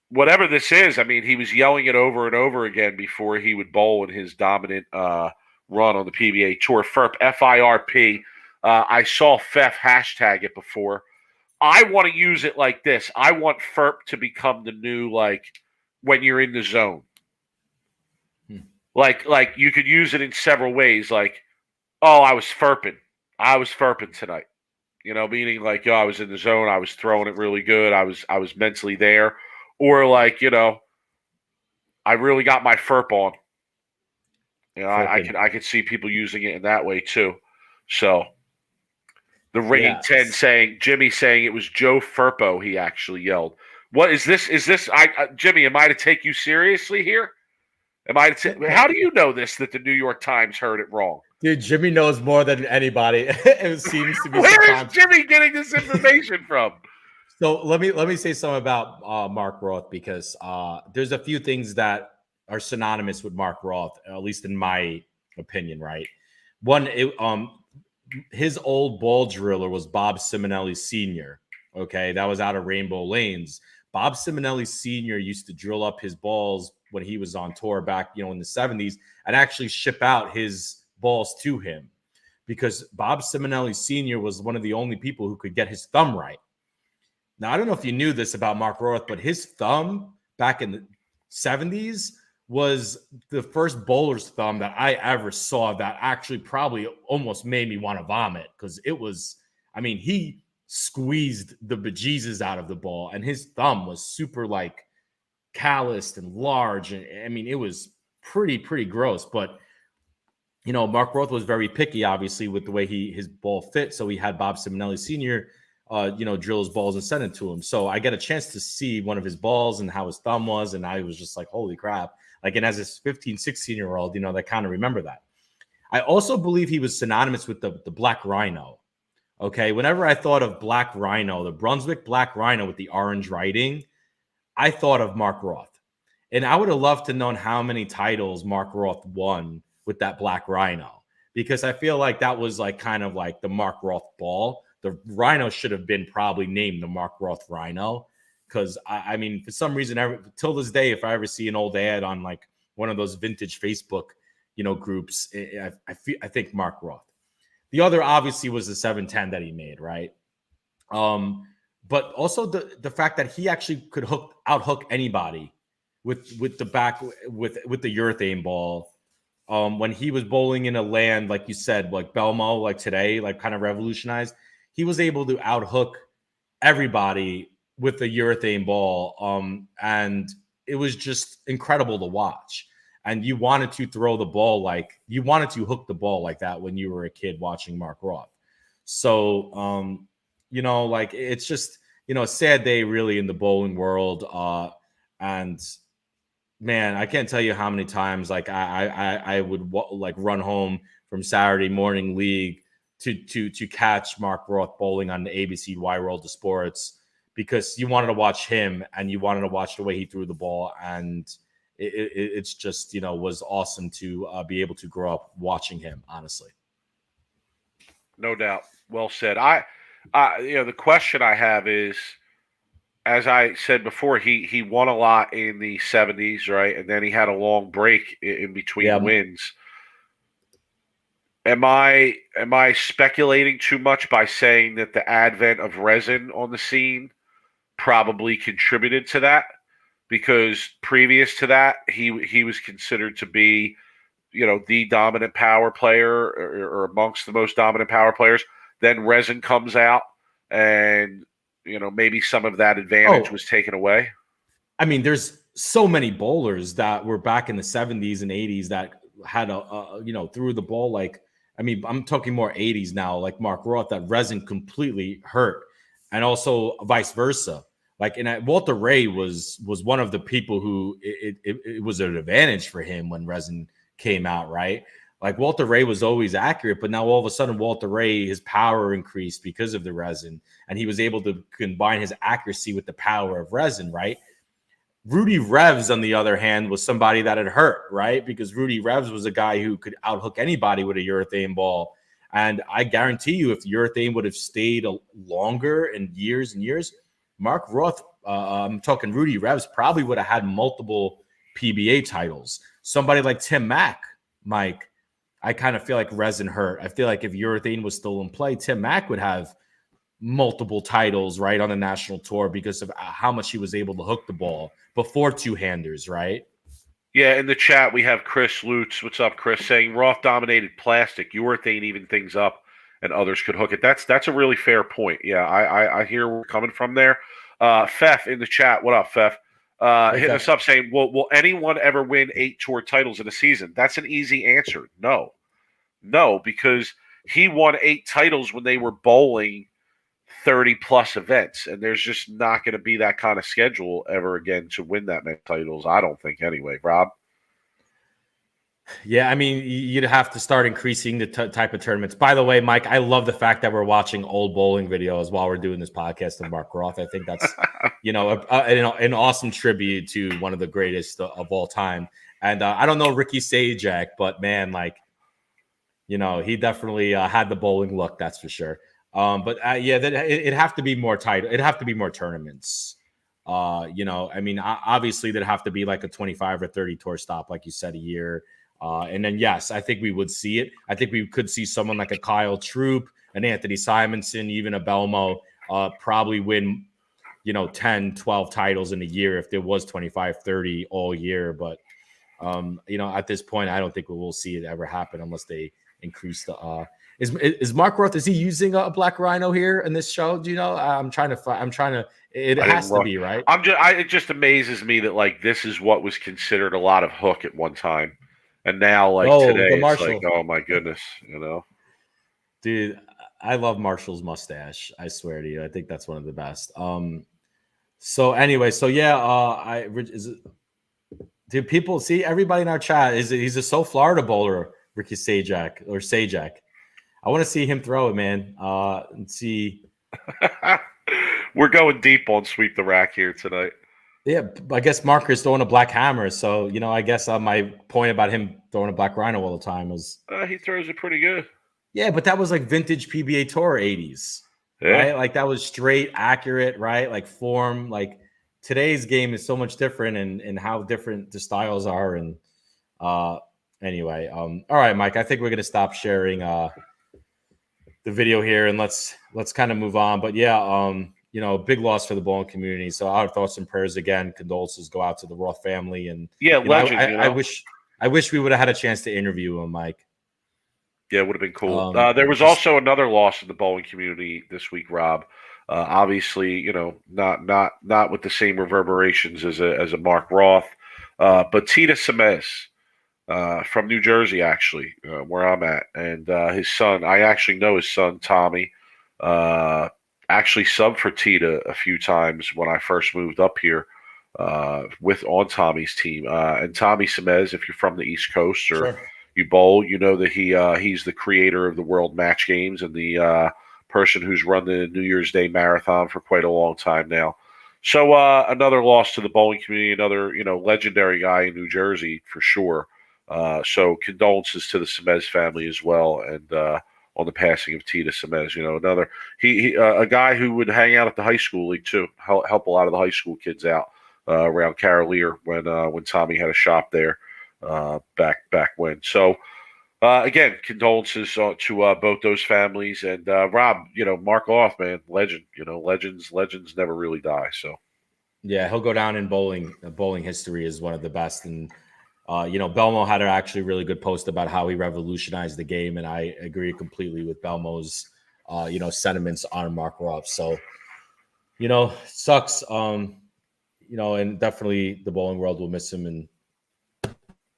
Whatever this is, I mean, he was yelling it over and over again before he would bowl in his dominant run on the PBA Tour. FIRP, F-I-R-P. I saw Fef hashtag it before. I want to use it like this. I want FIRP to become the new, like, when you're in the zone. Like you could use it in several ways. Like, oh, I was FIRPing. I was FIRPing tonight. You know, meaning like, I was in the zone. I was throwing it really good. I was mentally there. Or like, I really got my FIRP on. I could see people using it in that way too. So the ringing 10 saying, Jimmy saying it was Joe Firpo, he actually yelled. What is this? Is this Jimmy, am I to take you seriously here? How do you know this, that the New York Times heard it wrong? Dude, Jimmy knows more than anybody. It seems to be. Where is Jimmy getting this information from? So let me say something about Mark Roth, because there's a few things that are synonymous with Mark Roth, at least in my opinion, right? One, his old ball driller was Bob Simonelli Sr. Okay, that was out of Rainbow Lanes. Bob Simonelli Sr. used to drill up his balls when he was on tour back, in the 70s, and actually ship out his balls to him, because Bob Simonelli Sr. was one of the only people who could get his thumb right. Now, I don't know if you knew this about Mark Roth, but his thumb back in the 70s was the first bowler's thumb that I ever saw that actually probably almost made me want to vomit, because it was, he squeezed the bejesus out of the ball, and his thumb was super like calloused and large. And it was pretty gross. But, Mark Roth was very picky, obviously, with the way his ball fit. So he had Bob Simonelli Sr., drill his balls and send it to him. So I get a chance to see one of his balls and how his thumb was. And I was just like, holy crap. Like, and as a 15, 16-year-old, I kind of remember that. I also believe he was synonymous with the Black Rhino. Okay. Whenever I thought of Black Rhino, the Brunswick Black Rhino with the orange writing, I thought of Mark Roth. And I would have loved to know how many titles Mark Roth won with that Black Rhino, because I feel like that was like kind of like the Mark Roth ball. The Rhino should have been probably named the Mark Roth Rhino, because for some reason, till this day, if I ever see an old ad on like one of those vintage Facebook, groups, I think Mark Roth. The other obviously was the 710 that he made, right? But also the fact that he actually could out-hook anybody with the back with the urethane ball. When he was bowling in a land, like you said, like Belmo, like today, like kind of revolutionized, he was able to out-hook everybody with the urethane ball. And it was just incredible to watch. And you wanted to throw the ball you wanted to hook the ball like that when you were a kid watching Mark Roth. So, it's just, a sad day really in the bowling world. And man, I can't tell you how many times like I would run home from Saturday morning league to catch Mark Roth bowling on the ABC Y World of Sports, because you wanted to watch him and you wanted to watch the way he threw the ball. And it's just, was awesome to be able to grow up watching him, honestly. No doubt. Well said. The question I have is, as I said before, he won a lot in the 70s, right? And then he had a long break in between wins. Am I speculating too much by saying that the advent of resin on the scene probably contributed to that? Because previous to that, he was considered to be, the dominant power player or amongst the most dominant power players. Then resin comes out, and maybe some of that advantage was taken away. I mean, there's so many bowlers that were back in the 70s and 80s that had threw the ball like. I mean, I'm talking more 80s now, like Mark Roth, that resin completely hurt, and also vice versa. Like, and Walter Ray was one of the people who it was an advantage for him when resin came out, right? Like Walter Ray was always accurate, but now all of a sudden Walter Ray, his power increased because of the resin, and he was able to combine his accuracy with the power of resin, right? Rudy Revs, on the other hand, was somebody that had hurt, right? Because Rudy Revs was a guy who could outhook anybody with a urethane ball. And I guarantee you, if urethane would have stayed longer and years, Mark Roth, I'm talking Rudy Revs, probably would have had multiple PBA titles. Somebody like Tim Mack, Mike, I kind of feel like resin hurt. I feel like if urethane was still in play, Tim Mack would have multiple titles, right, on the national tour because of how much he was able to hook the ball before two-handers, right? Yeah, in the chat we have Chris Lutz. What's up, Chris? Saying Roth dominated plastic, urethane even things up, and others could hook it. That's a really fair point. Yeah, I hear where we're coming from there. Fef in the chat. What up, Fef? Hitting us up saying, will anyone ever win 8 tour titles in a season? That's an easy answer. No, because he won 8 titles when they were bowling 30 plus events, and there's just not going to be that kind of schedule ever again to win that many titles. I don't think anyway. Rob? Yeah, I mean, you'd have to start increasing the type of tournaments. By the way, Mike, I love the fact that we're watching old bowling videos while we're doing this podcast of Mark Roth. I think that's, an awesome tribute to one of the greatest of all time. And I don't know Ricky Sajak, but man, he definitely had the bowling look, that's for sure. It'd have to be more title. It'd have to be more tournaments. I mean, obviously there'd have to be like a 25 or 30 tour stop, like you said, a year. And then, yes, I think we would see it. I think we could see someone like a Kyle Troop, an Anthony Simonson, even a Belmo, probably win, 10, 12 titles in a year if there was 25, 30 all year. But, at this point, I don't think we will see it ever happen unless they increase the Is Mark Roth, is he using a black rhino here in this show? Do you know? It has to be, right? It just amazes me that this is what was considered a lot of hook at one time. And now today it's like, oh my goodness, Dude, I love Marshall's mustache. I swear to you. I think that's one of the best. Did people see everybody in our chat? He's a so Florida bowler, Ricky Sajak. I want to see him throw it, man. And see. We're going deep on Sweep the Rack here tonight. Yeah, I guess Marker's throwing a black hammer. So, I guess my point about him throwing a black rhino all the time was. He throws it pretty good. Yeah, but that was like vintage PBA Tour 80s, right? Like that was straight, accurate, right? Like form. Like today's game is so much different and how different the styles are. And anyway, all right, Mike, I think we're going to stop sharing the video here and let's kind of move on. But yeah, big loss for the bowling community. So our thoughts and prayers again, condolences go out to the Roth family. And legend. I wish we would have had a chance to interview him, Mike. Yeah, it would have been cool. There was also another loss in the bowling community this week, Rob. Obviously, not with the same reverberations as a Mark Roth, but Tita Semez. From New Jersey, actually, where I'm at. And his son, I actually know his son, Tommy, actually subbed for Tita a few times when I first moved up here on Tommy's team. And Tommy Semez, if you're from the East Coast or you bowl, you know that he's the creator of the World Match Games and the person who's run the New Year's Day Marathon for quite a long time now. So another loss to the bowling community, another legendary guy in New Jersey for sure. So condolences to the Semez family as well, and on the passing of Tita Semez. You know, another a guy who would hang out at the high school league too, help a lot of the high school kids out around Carolier when Tommy had a shop there back when. So again, condolences to both those families, and Rob. You know, Mark Roth, man, legend. You know, legends never really die. So yeah, he'll go down in bowling history as one of the best. And you know, Belmo had an actually really good post about how he revolutionized the game, and I agree completely with Belmo's you know, sentiments on Mark Roth. So, you know, sucks. You know, and definitely the bowling world will miss him. And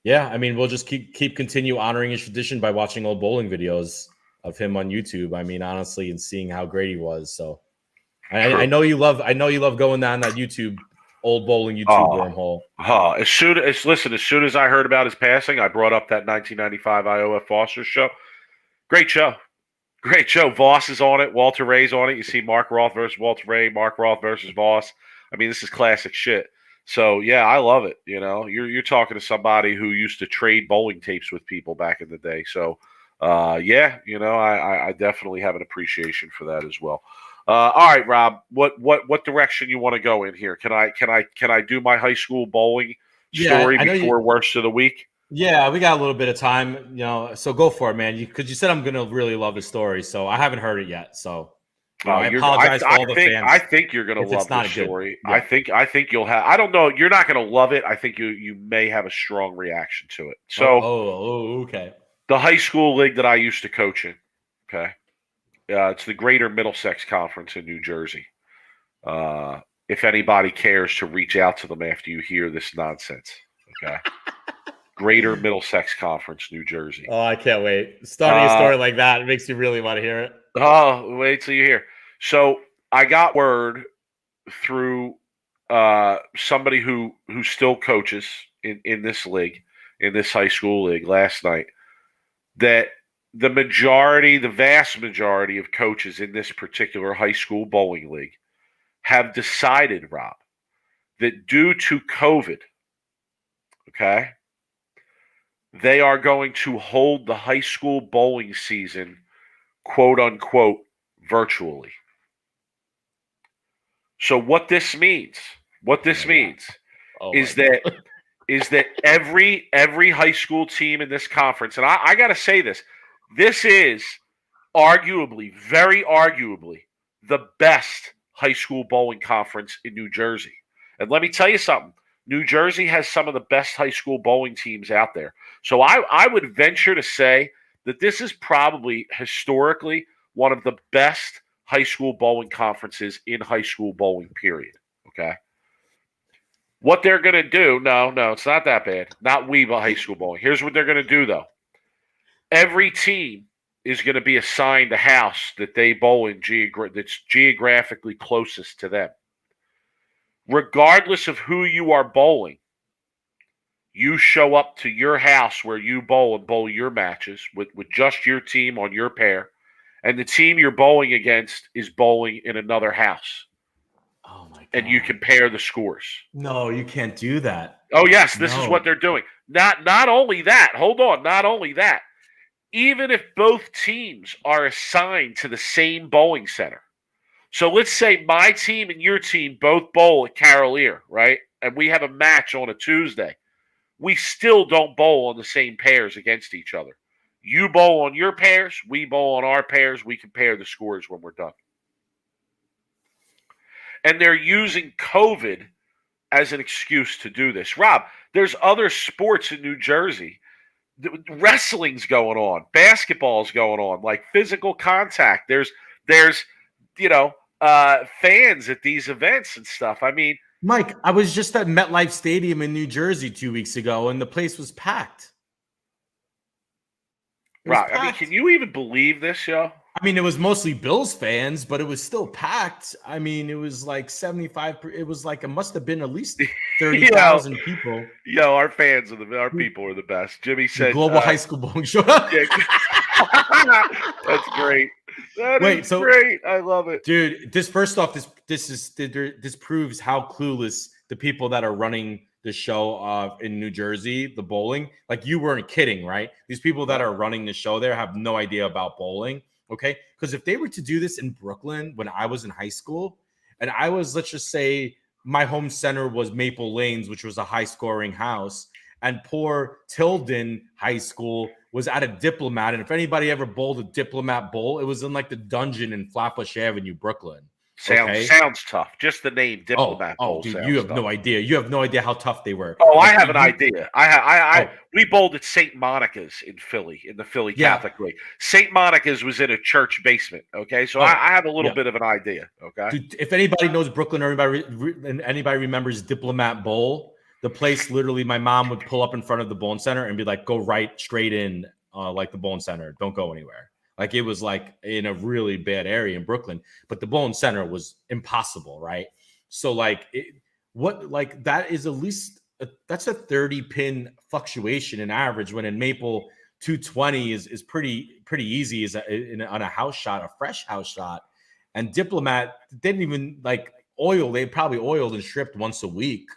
yeah, I mean, we'll just keep continue honoring his tradition by watching old bowling videos of him on YouTube. I mean, honestly, and seeing how great he was. So I know you love going down that YouTube old bowling YouTube wormhole. As soon as I heard about his passing, I brought up that 1995 IOF Foster show. Great show. Voss is on it. Walter Ray's on it. You see Mark Roth versus Walter Ray, Mark Roth versus Voss. I mean, this is classic shit. So yeah, I love it. You know, you're talking to somebody who used to trade bowling tapes with people back in the day. So yeah, you know, I definitely have an appreciation for that as well. All right, Rob, what direction you want to go in here? Can I do my high school bowling story before worst of the week? Yeah, we got a little bit of time, you know, so go for it, man. Because you said I'm gonna really love the story, so I haven't heard it yet. So I apologize for all the fans. I think you're gonna love the story. Yeah. I think you'll have. I don't know. You're not gonna love it. I think you may have a strong reaction to it. So, okay. The high school league that I used to coach in, okay, it's the Greater Middlesex Conference in New Jersey. If anybody cares to reach out to them after you hear this nonsense, okay. Greater Middlesex Conference, New Jersey. Oh, I can't wait. Starting a story like that, it makes you really want to hear it. Oh, wait till you hear. So I got word through somebody who still coaches in this league, in this high school league last night, that the vast majority of coaches in this particular high school bowling league have decided, Rob, that due to COVID, okay, they are going to hold the high school bowling season, quote unquote, virtually. So what this means is that every high school team in this conference, and I got to say this is very arguably, the best high school bowling conference in New Jersey. And let me tell you something. New Jersey has some of the best high school bowling teams out there. So I would venture to say that this is probably historically one of the best high school bowling conferences in high school bowling, period. Okay. What they're going to do, no, it's not that bad. Not Weeba high school bowling. Here's what they're going to do, though. Every team is going to be assigned a house that they bowl in that's geographically closest to them. Regardless of who you are bowling, you show up to your house where you bowl and bowl your matches with just your team on your pair, and the team you're bowling against is bowling in another house. Oh my God. And you compare the scores. No, you can't do that. Oh yes, this is what they're doing. Not only that, hold on, not only that. Even if both teams are assigned to the same bowling center. So let's say my team and your team both bowl at Carolier, right? And we have a match on a Tuesday. We still don't bowl on the same pairs against each other. You bowl on your pairs, we bowl on our pairs, we compare the scores when we're done. And they're using COVID as an excuse to do this. Rob, there's other sports in New Jersey. Wrestling's going on, basketball's going on, like physical contact. There's fans at these events and stuff. I mean, Mike, I was just at MetLife Stadium in New Jersey 2 weeks ago, and the place was packed. Right. I mean, can you even believe this, yo? I mean, it was mostly Bills fans, but it was still packed. I mean, it was like 75. It was like, it must have been at least 30,000 people. Yo, our people are the best. Jimmy said, Global High School Bowling Show. Yeah. That's great. That's great. I love it, dude. This proves how clueless the people that are running the show in New Jersey, the bowling. Like, you weren't kidding, right? These people that are running the show there have no idea about bowling. Okay. Because if they were to do this in Brooklyn when I was in high school, and I was, let's just say, my home center was Maple Lanes, which was a high scoring house, and poor Tilden High School was at a Diplomat. And if anybody ever bowled a Diplomat bowl, it was in like the dungeon in Flatbush Avenue, Brooklyn. Sounds tough. Just the name Diplomat Bowl dude, sounds you have tough. no idea. You have no idea how tough they were. Oh, Like, I have an idea. We bowled at St. Monica's in Philly, in the Philly Catholic League. St. Monica's was in a church basement. Okay, so I have a little bit of an idea. Okay, dude, if anybody knows Brooklyn, or anybody remembers Diplomat Bowl, the place literally, my mom would pull up in front of the Bowling Center and be like, "Go right straight in, like the Bowling Center. Don't go anywhere." Like it was like in a really bad area in Brooklyn, but the Bowling Center was impossible, right? So like that is at least that's a 30 pin fluctuation in average, when in Maple 220 is pretty easy on a house shot, a fresh house shot. And Diplomat didn't even like oil. They probably oiled and stripped once a week.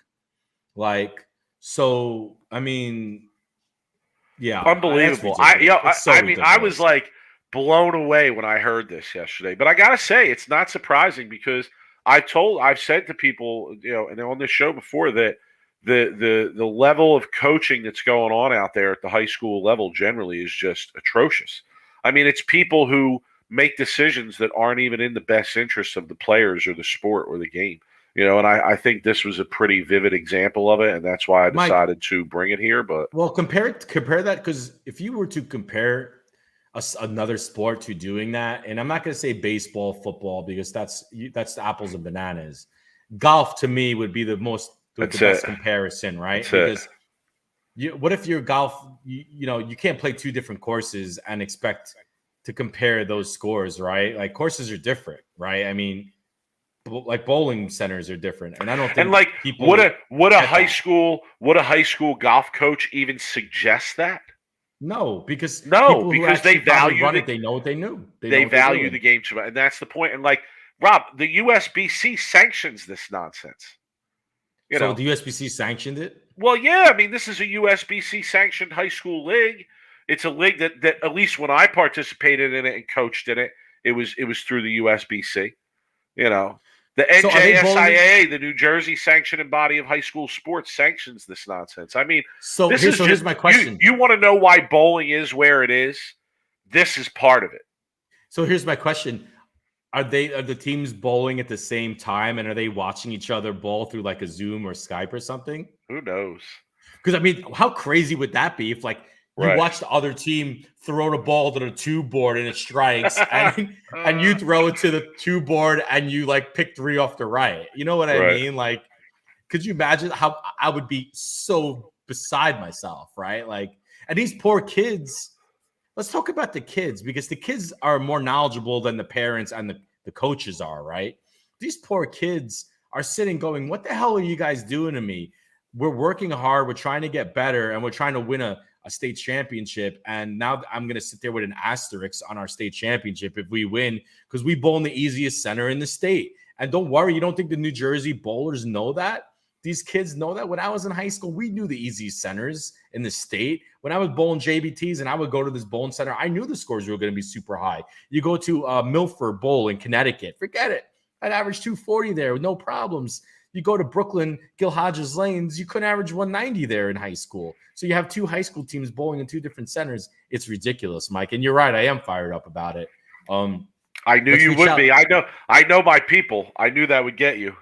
Like, so, I mean, yeah. Unbelievable. I was like blown away when I heard this yesterday. But I got to say, it's not surprising, because I've said to people, and on this show before, that the level of coaching that's going on out there at the high school level generally is just atrocious. I mean, it's people who make decisions that aren't even in the best interest of the players or the sport or the game. And I think this was a pretty vivid example of it, and that's why I decided to bring it here. But compare that, because if you were to compare another sport to doing that, and I'm not going to say baseball, football, because that's the apples and bananas. Golf to me would be the best comparison, right? Because what if you're golf? You can't play two different courses and expect to compare those scores, right? Like courses are different, right? I mean, like bowling centers are different, and I don't think. And like, would a high school golf coach even suggest that? No, because they value it. They know what they knew. They value the game too much, and that's the point. And like, Rob, the USBC sanctions this nonsense. So the USBC sanctioned it? Well, yeah. I mean, this is a USBC sanctioned high school league. It's a league that at least when I participated in it and coached in it, it was through the USBC. The NJSIAA, the New Jersey sanctioning body of high school sports, sanctions this nonsense. I mean, here's my question. You want to know why bowling is where it is? This is part of it. So here's my question. Are the teams bowling at the same time, and are they watching each other bowl through like a Zoom or Skype or something? Who knows? Because I mean, how crazy would that be if like you watch the other team throw the ball to the two board and it strikes, and you throw it to the two board and you like pick three off the right? You know what I mean? Like, could you imagine how I would be so beside myself, right? Like, and these poor kids. Let's talk about the kids, because the kids are more knowledgeable than the parents and the coaches are, right? These poor kids are sitting going, what the hell are you guys doing to me? We're working hard. We're trying to get better, and we're trying to win a state championship. And now I'm going to sit there with an asterisk on our state championship if we win, because we bowl in the easiest center in the state. And don't worry, you don't think the New Jersey bowlers know that? These kids know that. When I was in high school, we knew the easiest centers in the state. When I was bowling JBTs and I would go to this bowling center, I knew the scores were going to be super high. You go to Milford Bowl in Connecticut, forget it. I'd average 240 there with no problems. You go to Brooklyn, Gil Hodges Lanes, you couldn't average 190 there in high school. So you have two high school teams bowling in two different centers. It's ridiculous, Mike. And you're right. I am fired up about it. I knew you would be. I know my people. I knew that would get you.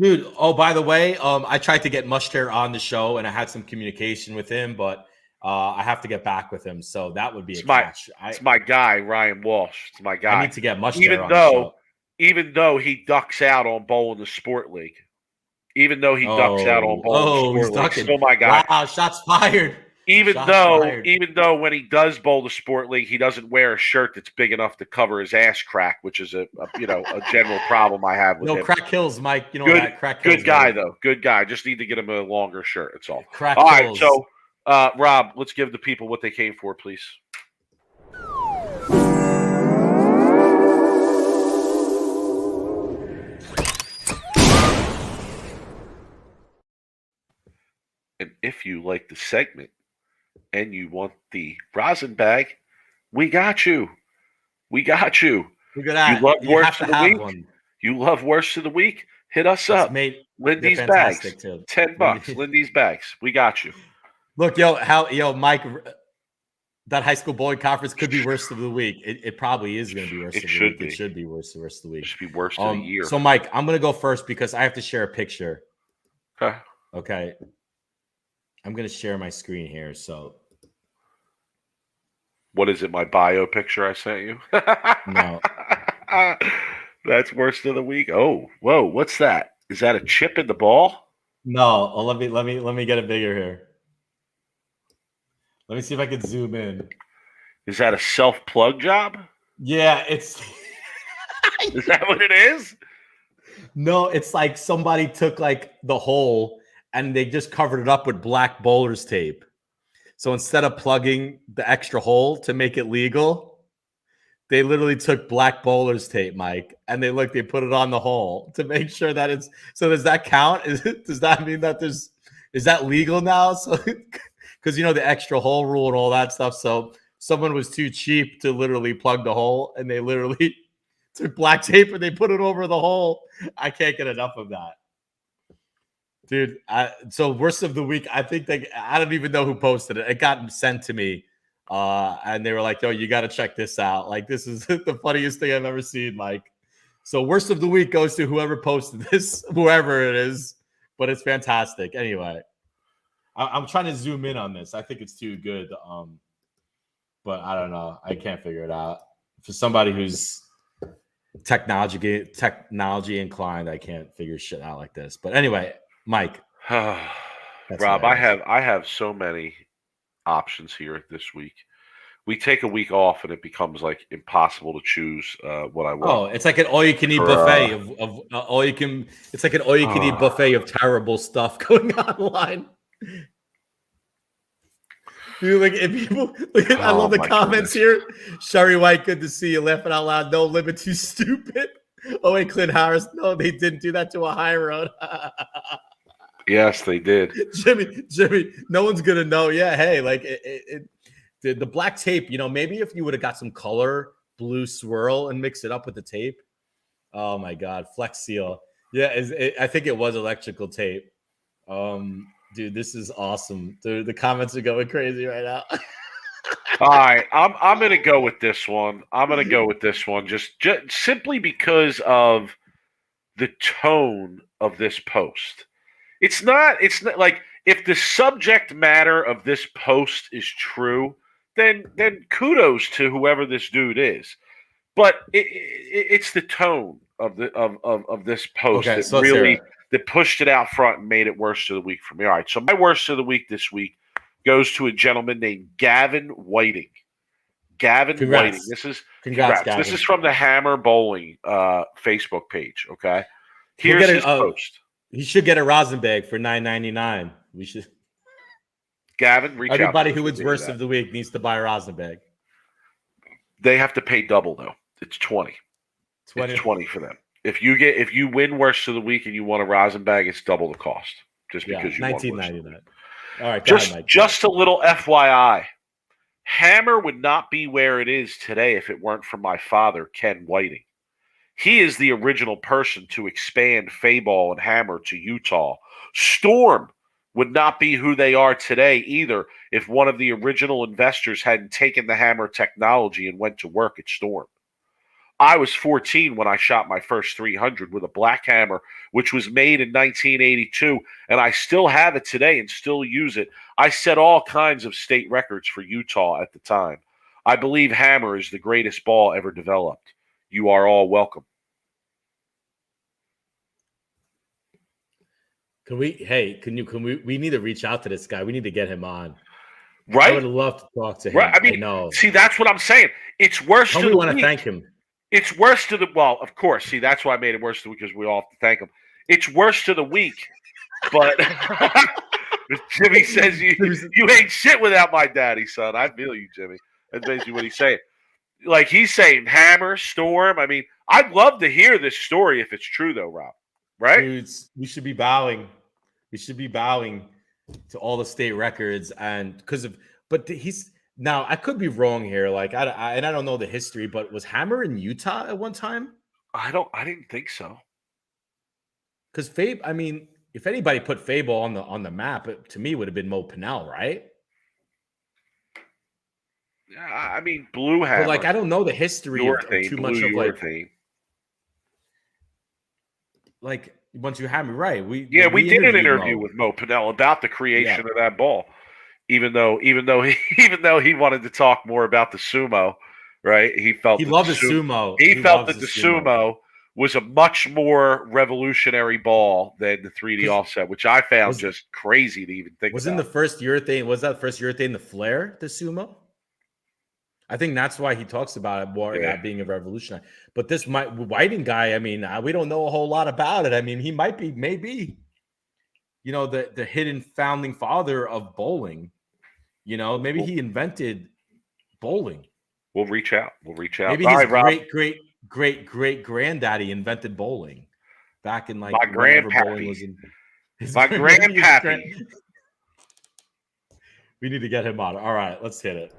Dude, oh, by the way, I tried to get Mushter on the show, and I had some communication with him, but I have to get back with him, so that would be a catch. It's my guy, Ryan Walsh. It's my guy. I need to get Mushter on the show. Even though he ducks out on Bowling the Sport League. Even though he ducks out on Bowling the Sport League. Still my guy. Wow, shots fired. Even though when he does bowl the sport league, he doesn't wear a shirt that's big enough to cover his ass crack, which is a general problem I have with him. No, crack kills, Mike. You know that crack kills. Good guy, though. Good guy. Just need to get him a longer shirt. That's all. All right, so Rob, let's give the people what they came for, please. And if you like the segment and you want the rosin bag, we got you. We got you. Look at that. You love You worst have to of the have week? one. You love worst of the week? Hit us It's up. made. Lindy's They're bags. fantastic too. $10. Lindy's bags. We got you. Look, Mike, that high school bowling conference could be worst of the week. It probably is going to be worst of the week. It should be worst of the week. It should be worst of the year. So, Mike, I'm going to go first because I have to share a picture. Okay. I'm going to share my screen here. So, what is it? My bio picture I sent you? No. That's worst of the week. Oh, whoa! What's that? Is that a chip in the ball? No. Oh, let me get it bigger here. Let me see if I can zoom in. Is that a self-plug job? Yeah, it's. Is that what it is? No, it's like somebody took like the hole and they just covered it up with black bowler's tape. So instead of plugging the extra hole to make it legal, they literally took black bowler's tape, Mike, and they put it on the hole to make sure that it's. So does that count? Does that mean that is that legal now? So because the extra hole rule and all that stuff. So someone was too cheap to literally plug the hole, and they literally took black tape and they put it over the hole. I can't get enough of that. Dude, so worst of the week, I think I don't even know who posted it. It got sent to me. And they were like, yo, you got to check this out. Like, this is the funniest thing I've ever seen, Mike. So worst of the week goes to whoever posted this, whoever it is. But it's fantastic. Anyway, I'm trying to zoom in on this. I think it's too good. But I don't know. I can't figure it out. For somebody who's technology inclined, I can't figure shit out like this. But anyway, Mike. Rob, I have so many options here this week. We take a week off and it becomes like impossible to choose what I want. Oh, it's like an all-you-can-eat buffet of all-you-can. It's like an all-you-can-eat buffet of terrible stuff going online. Dude, like if people, I love the comments here. Sherry White, good to see you. Laughing out loud. No limit, too stupid. Oh, wait, Clint Harris. No, they didn't do that to a high road. Yes, they did. Jimmy, no one's gonna know. Yeah, hey, like the black tape. Maybe if you would have got some color blue swirl and mix it up with the tape. Oh my God, Flex Seal. Yeah, I think it was electrical tape. Dude, this is awesome. Dude, the comments are going crazy right now. All right, I'm gonna go with this one. Just simply because of the tone of this post. It's not like if the subject matter of this post is true, then kudos to whoever this dude is. But it's the tone of this post that pushed it out front and made it worst of the week for me. All right, so my worst of the week this week goes to a gentleman named Gavin Whiting. Whiting. Congrats. Gavin. This is from the Hammer Bowling Facebook page. Okay, here's his post. He should get a rosin bag for $9.99. We should. Gavin, reach out. Everybody who wins worst of the week needs to buy a rosin bag. They have to pay double though. It's 20. It's 20 for them. If you win worst of the week and you want a rosin bag, it's double the cost. Just because you won $19.99. All right, just a little FYI. Hammer would not be where it is today if it weren't for my father, Ken Whiting. He is the original person to expand Fayball and Hammer to Utah. Storm would not be who they are today either if one of the original investors hadn't taken the Hammer technology and went to work at Storm. I was 14 when I shot my first 300 with a black hammer, which was made in 1982, and I still have it today and still use it. I set all kinds of state records for Utah at the time. I believe Hammer is the greatest ball ever developed. You are all welcome. We need to reach out to this guy. We need to get him on. Right? I would love to talk to him. Right? I mean, see, that's what I'm saying. It's worse to the week. We want to thank him. It's worse to the of course. See, that's why I made it worse to the week because we all have to thank him. It's worse to the week, but Jimmy says you ain't shit without my daddy, son. I feel you, Jimmy. That's basically what he's saying. Like he's saying, Hammer, Storm. I mean, I'd love to hear this story if it's true, though, Rob. Right? Dudes, we should be bowing. We should be bowing to all the state records, and Now I could be wrong here. Like and I don't know the history, but was Hammer in Utah at one time? I didn't think so. Because Fabe, I mean, if anybody put Fable on the map, it, to me would have been Mo Pinnell, right? Yeah, I mean, Blue Hammer. But like, I don't know the history of too much of like. Like, once you have me right, we did an interview Mo with Mo Pinnell about the creation of that ball. Even though he wanted to talk more about the sumo, right? He loved the sumo. He felt that the sumo was a much more revolutionary ball than the 3D offset, which I found just crazy to even think about. Wasn't the first urethane? Was that first urethane the flare, the sumo? I think that's why he talks about it more, that being a revolutionary. But this Whiting guy, I mean, we don't know a whole lot about it. I mean, he might be, maybe, you know, the hidden founding father of bowling. You know, maybe he invented bowling. We'll reach out. Maybe his great granddaddy invented bowling back in like my grandpappy was in my grandpappy. We need to get him on. All right, let's hit it.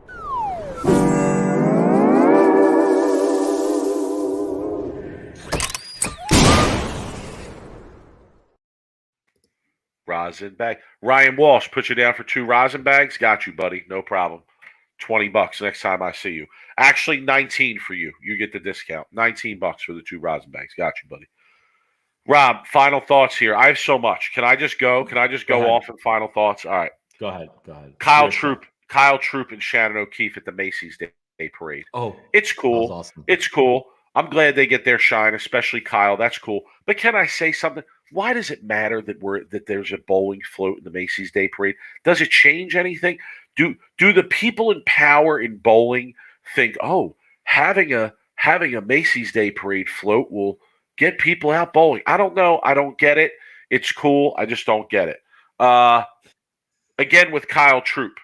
Rosin bag. Ryan Walsh, put you down for 2 rosin bags. Got you, buddy. No problem. $20 next time I see you. Actually, 19 for you. You get the discount. $19 for the 2 rosin bags. Got you, buddy. Rob, final thoughts here. I have so much. Can I just go? Go off in final thoughts? All right. Go ahead. Kyle Troop and Shannon O'Keefe at the Macy's Day Parade. Oh, it's cool. Awesome. It's cool. I'm glad they get their shine, especially Kyle. That's cool. But can I say something? Why does it matter that there's a bowling float in the Macy's Day Parade? Does it change anything? Do the people in power in bowling think, oh, having a Macy's Day Parade float will get people out bowling? I don't know. I don't get it. It's cool. I just don't get it. Again with Kyle Troop.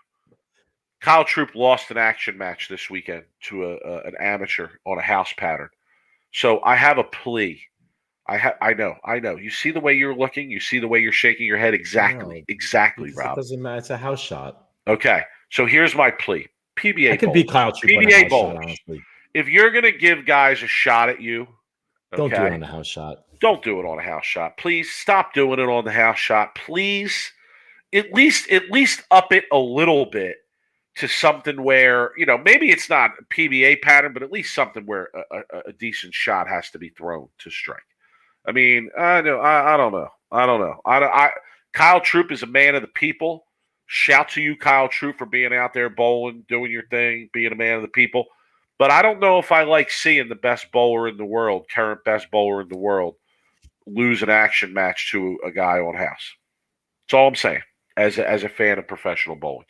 Kyle Troop lost an action match this weekend to an amateur on a house pattern. So I have a plea. I know. You see the way you're looking. You see the way you're shaking your head. Exactly, Rob. It doesn't matter. It's a house shot. Okay, so here's my plea. PBA. I could be Kyle Troop. PBA bowlers. Honestly, if you're gonna give guys a shot at you, don't do it on a house shot. Don't do it on a house shot. Please stop doing it on the house shot. Please, at least up it a little bit to something where, you know, maybe it's not a PBA pattern, but at least something where a decent shot has to be thrown to strike. I mean, I don't know. Kyle Troop is a man of the people. Shout to you, Kyle Troop, for being out there bowling, doing your thing, being a man of the people. But I don't know if I like seeing the best bowler in the world, current best bowler in the world, lose an action match to a guy on house. That's all I'm saying as a fan of professional bowling.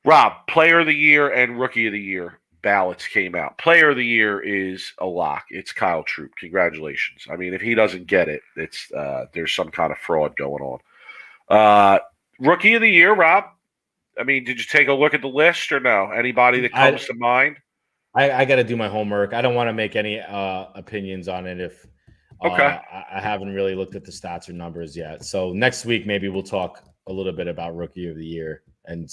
Rob, Player of the Year and Rookie of the Year ballots came out. Player of the Year is a lock. It's Kyle Troop. Congratulations. I mean, if he doesn't get it, it's there's some kind of fraud going on. Rookie of the Year, Rob. I mean, did you take a look at the list or no? Anybody that comes to mind? I got to do my homework. I don't want to make any opinions on it if I haven't really looked at the stats or numbers yet. So next week, maybe we'll talk a little bit about Rookie of the Year and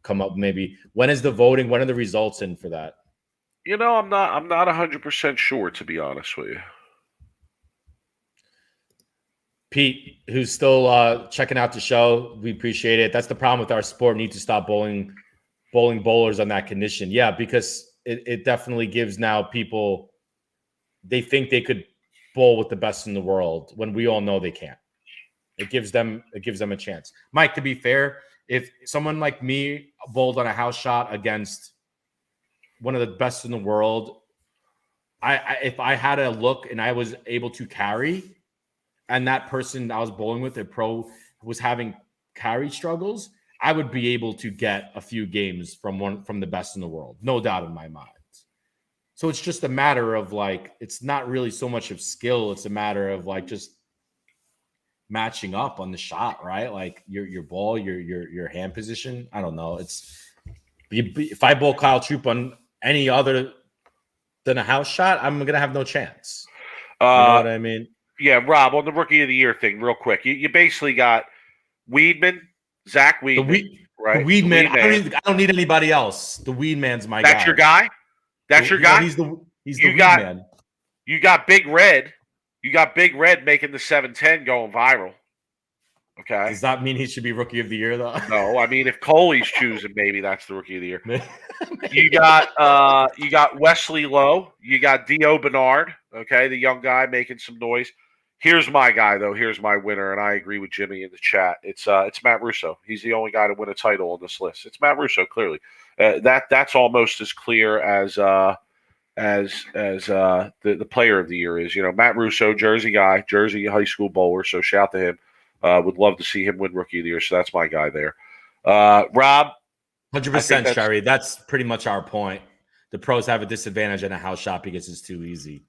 come up maybe when is the voting? When are the results in for that? You know, I'm not 100% sure, to be honest with you. Pete, who's still checking out the show, we appreciate it. That's the problem with our sport. We need to stop bowling bowlers on that condition. Yeah, because it definitely gives now people, they think they could bowl with the best in the world when we all know they can't. It gives them a chance. Mike, to be fair, if someone like me bowled on a house shot against one of the best in the world, if I had a look and I was able to carry, and that person I was bowling with, a pro, was having carry struggles, I would be able to get a few games from the best in the world, no doubt in my mind. So it's just a matter of like, it's not really so much of skill; it's a matter of like just matching up on the shot, right? Like your ball, your hand position. I don't know. If I bowl Kyle Troop on any other than a house shot, I'm gonna have no chance. You know what I mean? Yeah, Rob, on the Rookie of the Year thing, real quick. You basically got Weedman, Zach Weedman. Right. The Weed The Man. Weed Man. I don't need anybody else. The Weed Man's my guy. That's your guy? That's your guy? He's the You Weed got- Man. You got Big Red. You got Big Red making the 710 going viral. Okay. Does that mean he should be Rookie of the Year, though? No, I mean if Coley's choosing, maybe that's the Rookie of the Year. You got Wesley Lowe. You got Dio Bernard. Okay, the young guy making some noise. Here's my guy, though. Here's my winner, and I agree with Jimmy in the chat. It's Matt Russo. He's the only guy to win a title on this list. It's Matt Russo, clearly. That's almost as clear as the player of the year is. Matt Russo, Jersey guy, Jersey high school bowler. So shout to him. Would love to see him win Rookie of the Year. So that's my guy there. Rob, 100%, Sherry. That's pretty much our point. The pros have a disadvantage in a house shop because it's too easy.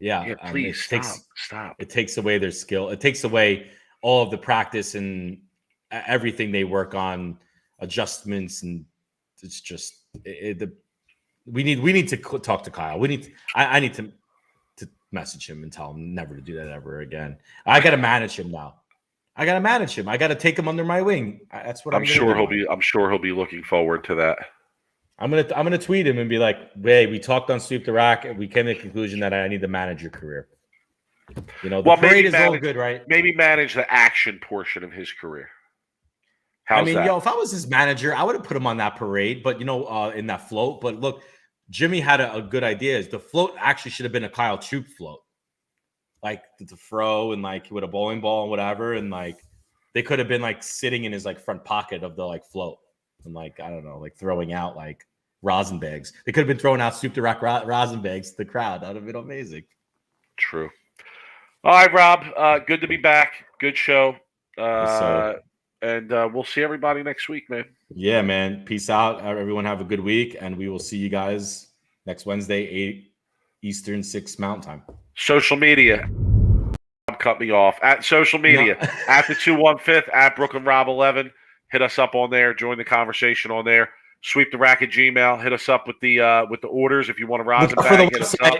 Yeah, please stop. It takes away their skill. It takes away all of the practice and everything they work on, adjustments, and it's just we need to talk to Kyle. I need to message him and tell him never to do that ever again. I got to manage him now. I got to manage him. I got to take him under my wing. That's what I'm sure he'll be looking forward to that. I'm gonna tweet him and be like, "Hey, we talked on Sweep the Rack, and we came to the conclusion that I need to manage your career." The parade is all good, right? Maybe manage the action portion of his career. How's that? If I was his manager, I would have put him on that parade, but in that float. But look, Jimmy had a good idea. The float actually should have been a Kyle Troop float, like the fro and like with a bowling ball and whatever, and like they could have been like sitting in his like front pocket of the like float and like I don't know, like throwing out like rosin bags. They could have been throwing out Sweep the Rack rosin bags to the crowd. That would have been amazing. True. All right, Rob. Good to be back. Good show. And we'll see everybody next week, man. Yeah, man. Peace out. Everyone have a good week, and we will see you guys next Wednesday, 8 Eastern, 6 Mountain Time. Social media. Cut me off. At social media. No. At the 215th, at Brooklyn Rob 11. Hit us up on there. Join the conversation on there. Sweep the Rack at Gmail. Hit us up with the orders if you want a rosin bag. Hit us up.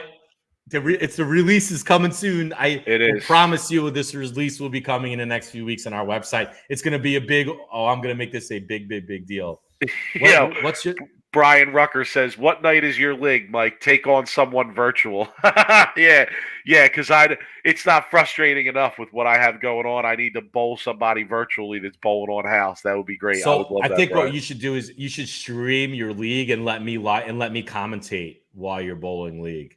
The release is coming soon. It is. Promise you this release will be coming in the next few weeks on our website. It's going to be I'm going to make this a big deal. What's your Brian Rucker says, what night is your league, Mike? Take on someone virtual. Yeah, because it's not frustrating enough with what I have going on. I need to bowl somebody virtually that's bowling on house. That would be great. So I think what you should do is you should stream your league and let me commentate while you're bowling league.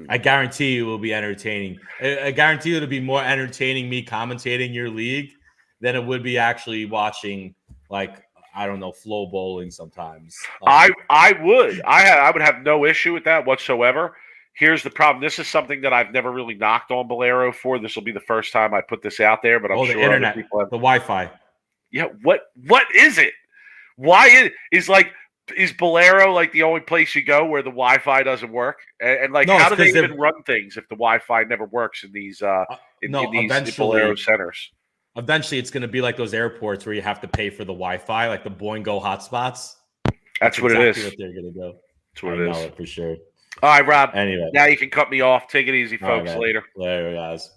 I guarantee you it will be entertaining. I guarantee it'll be more entertaining me commentating your league than it would be actually watching, like, I don't know, flow bowling sometimes. I would have no issue with that whatsoever. Here's the problem. This is something that I've never really knocked on Bolero for. This will be the first time I put this out there, but I'm sure the internet, other people have. The Wi-Fi. Yeah, what is it? Why is Bolero like the only place you go where the Wi-Fi doesn't work? And like, how do they even run things if the Wi-Fi never works in these these Bolero centers? Eventually, it's going to be like those airports where you have to pay for the Wi-Fi, like the Boingo hotspots. That's what exactly it is. What they're going to go. That's what it is. I know it for sure. All right, Rob. Anyway, now you can cut me off. Take it easy, folks. Right, later, guys.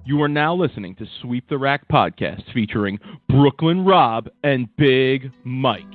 You are now listening to Sweep the Rack podcast featuring Brooklyn Rob and Big Mike.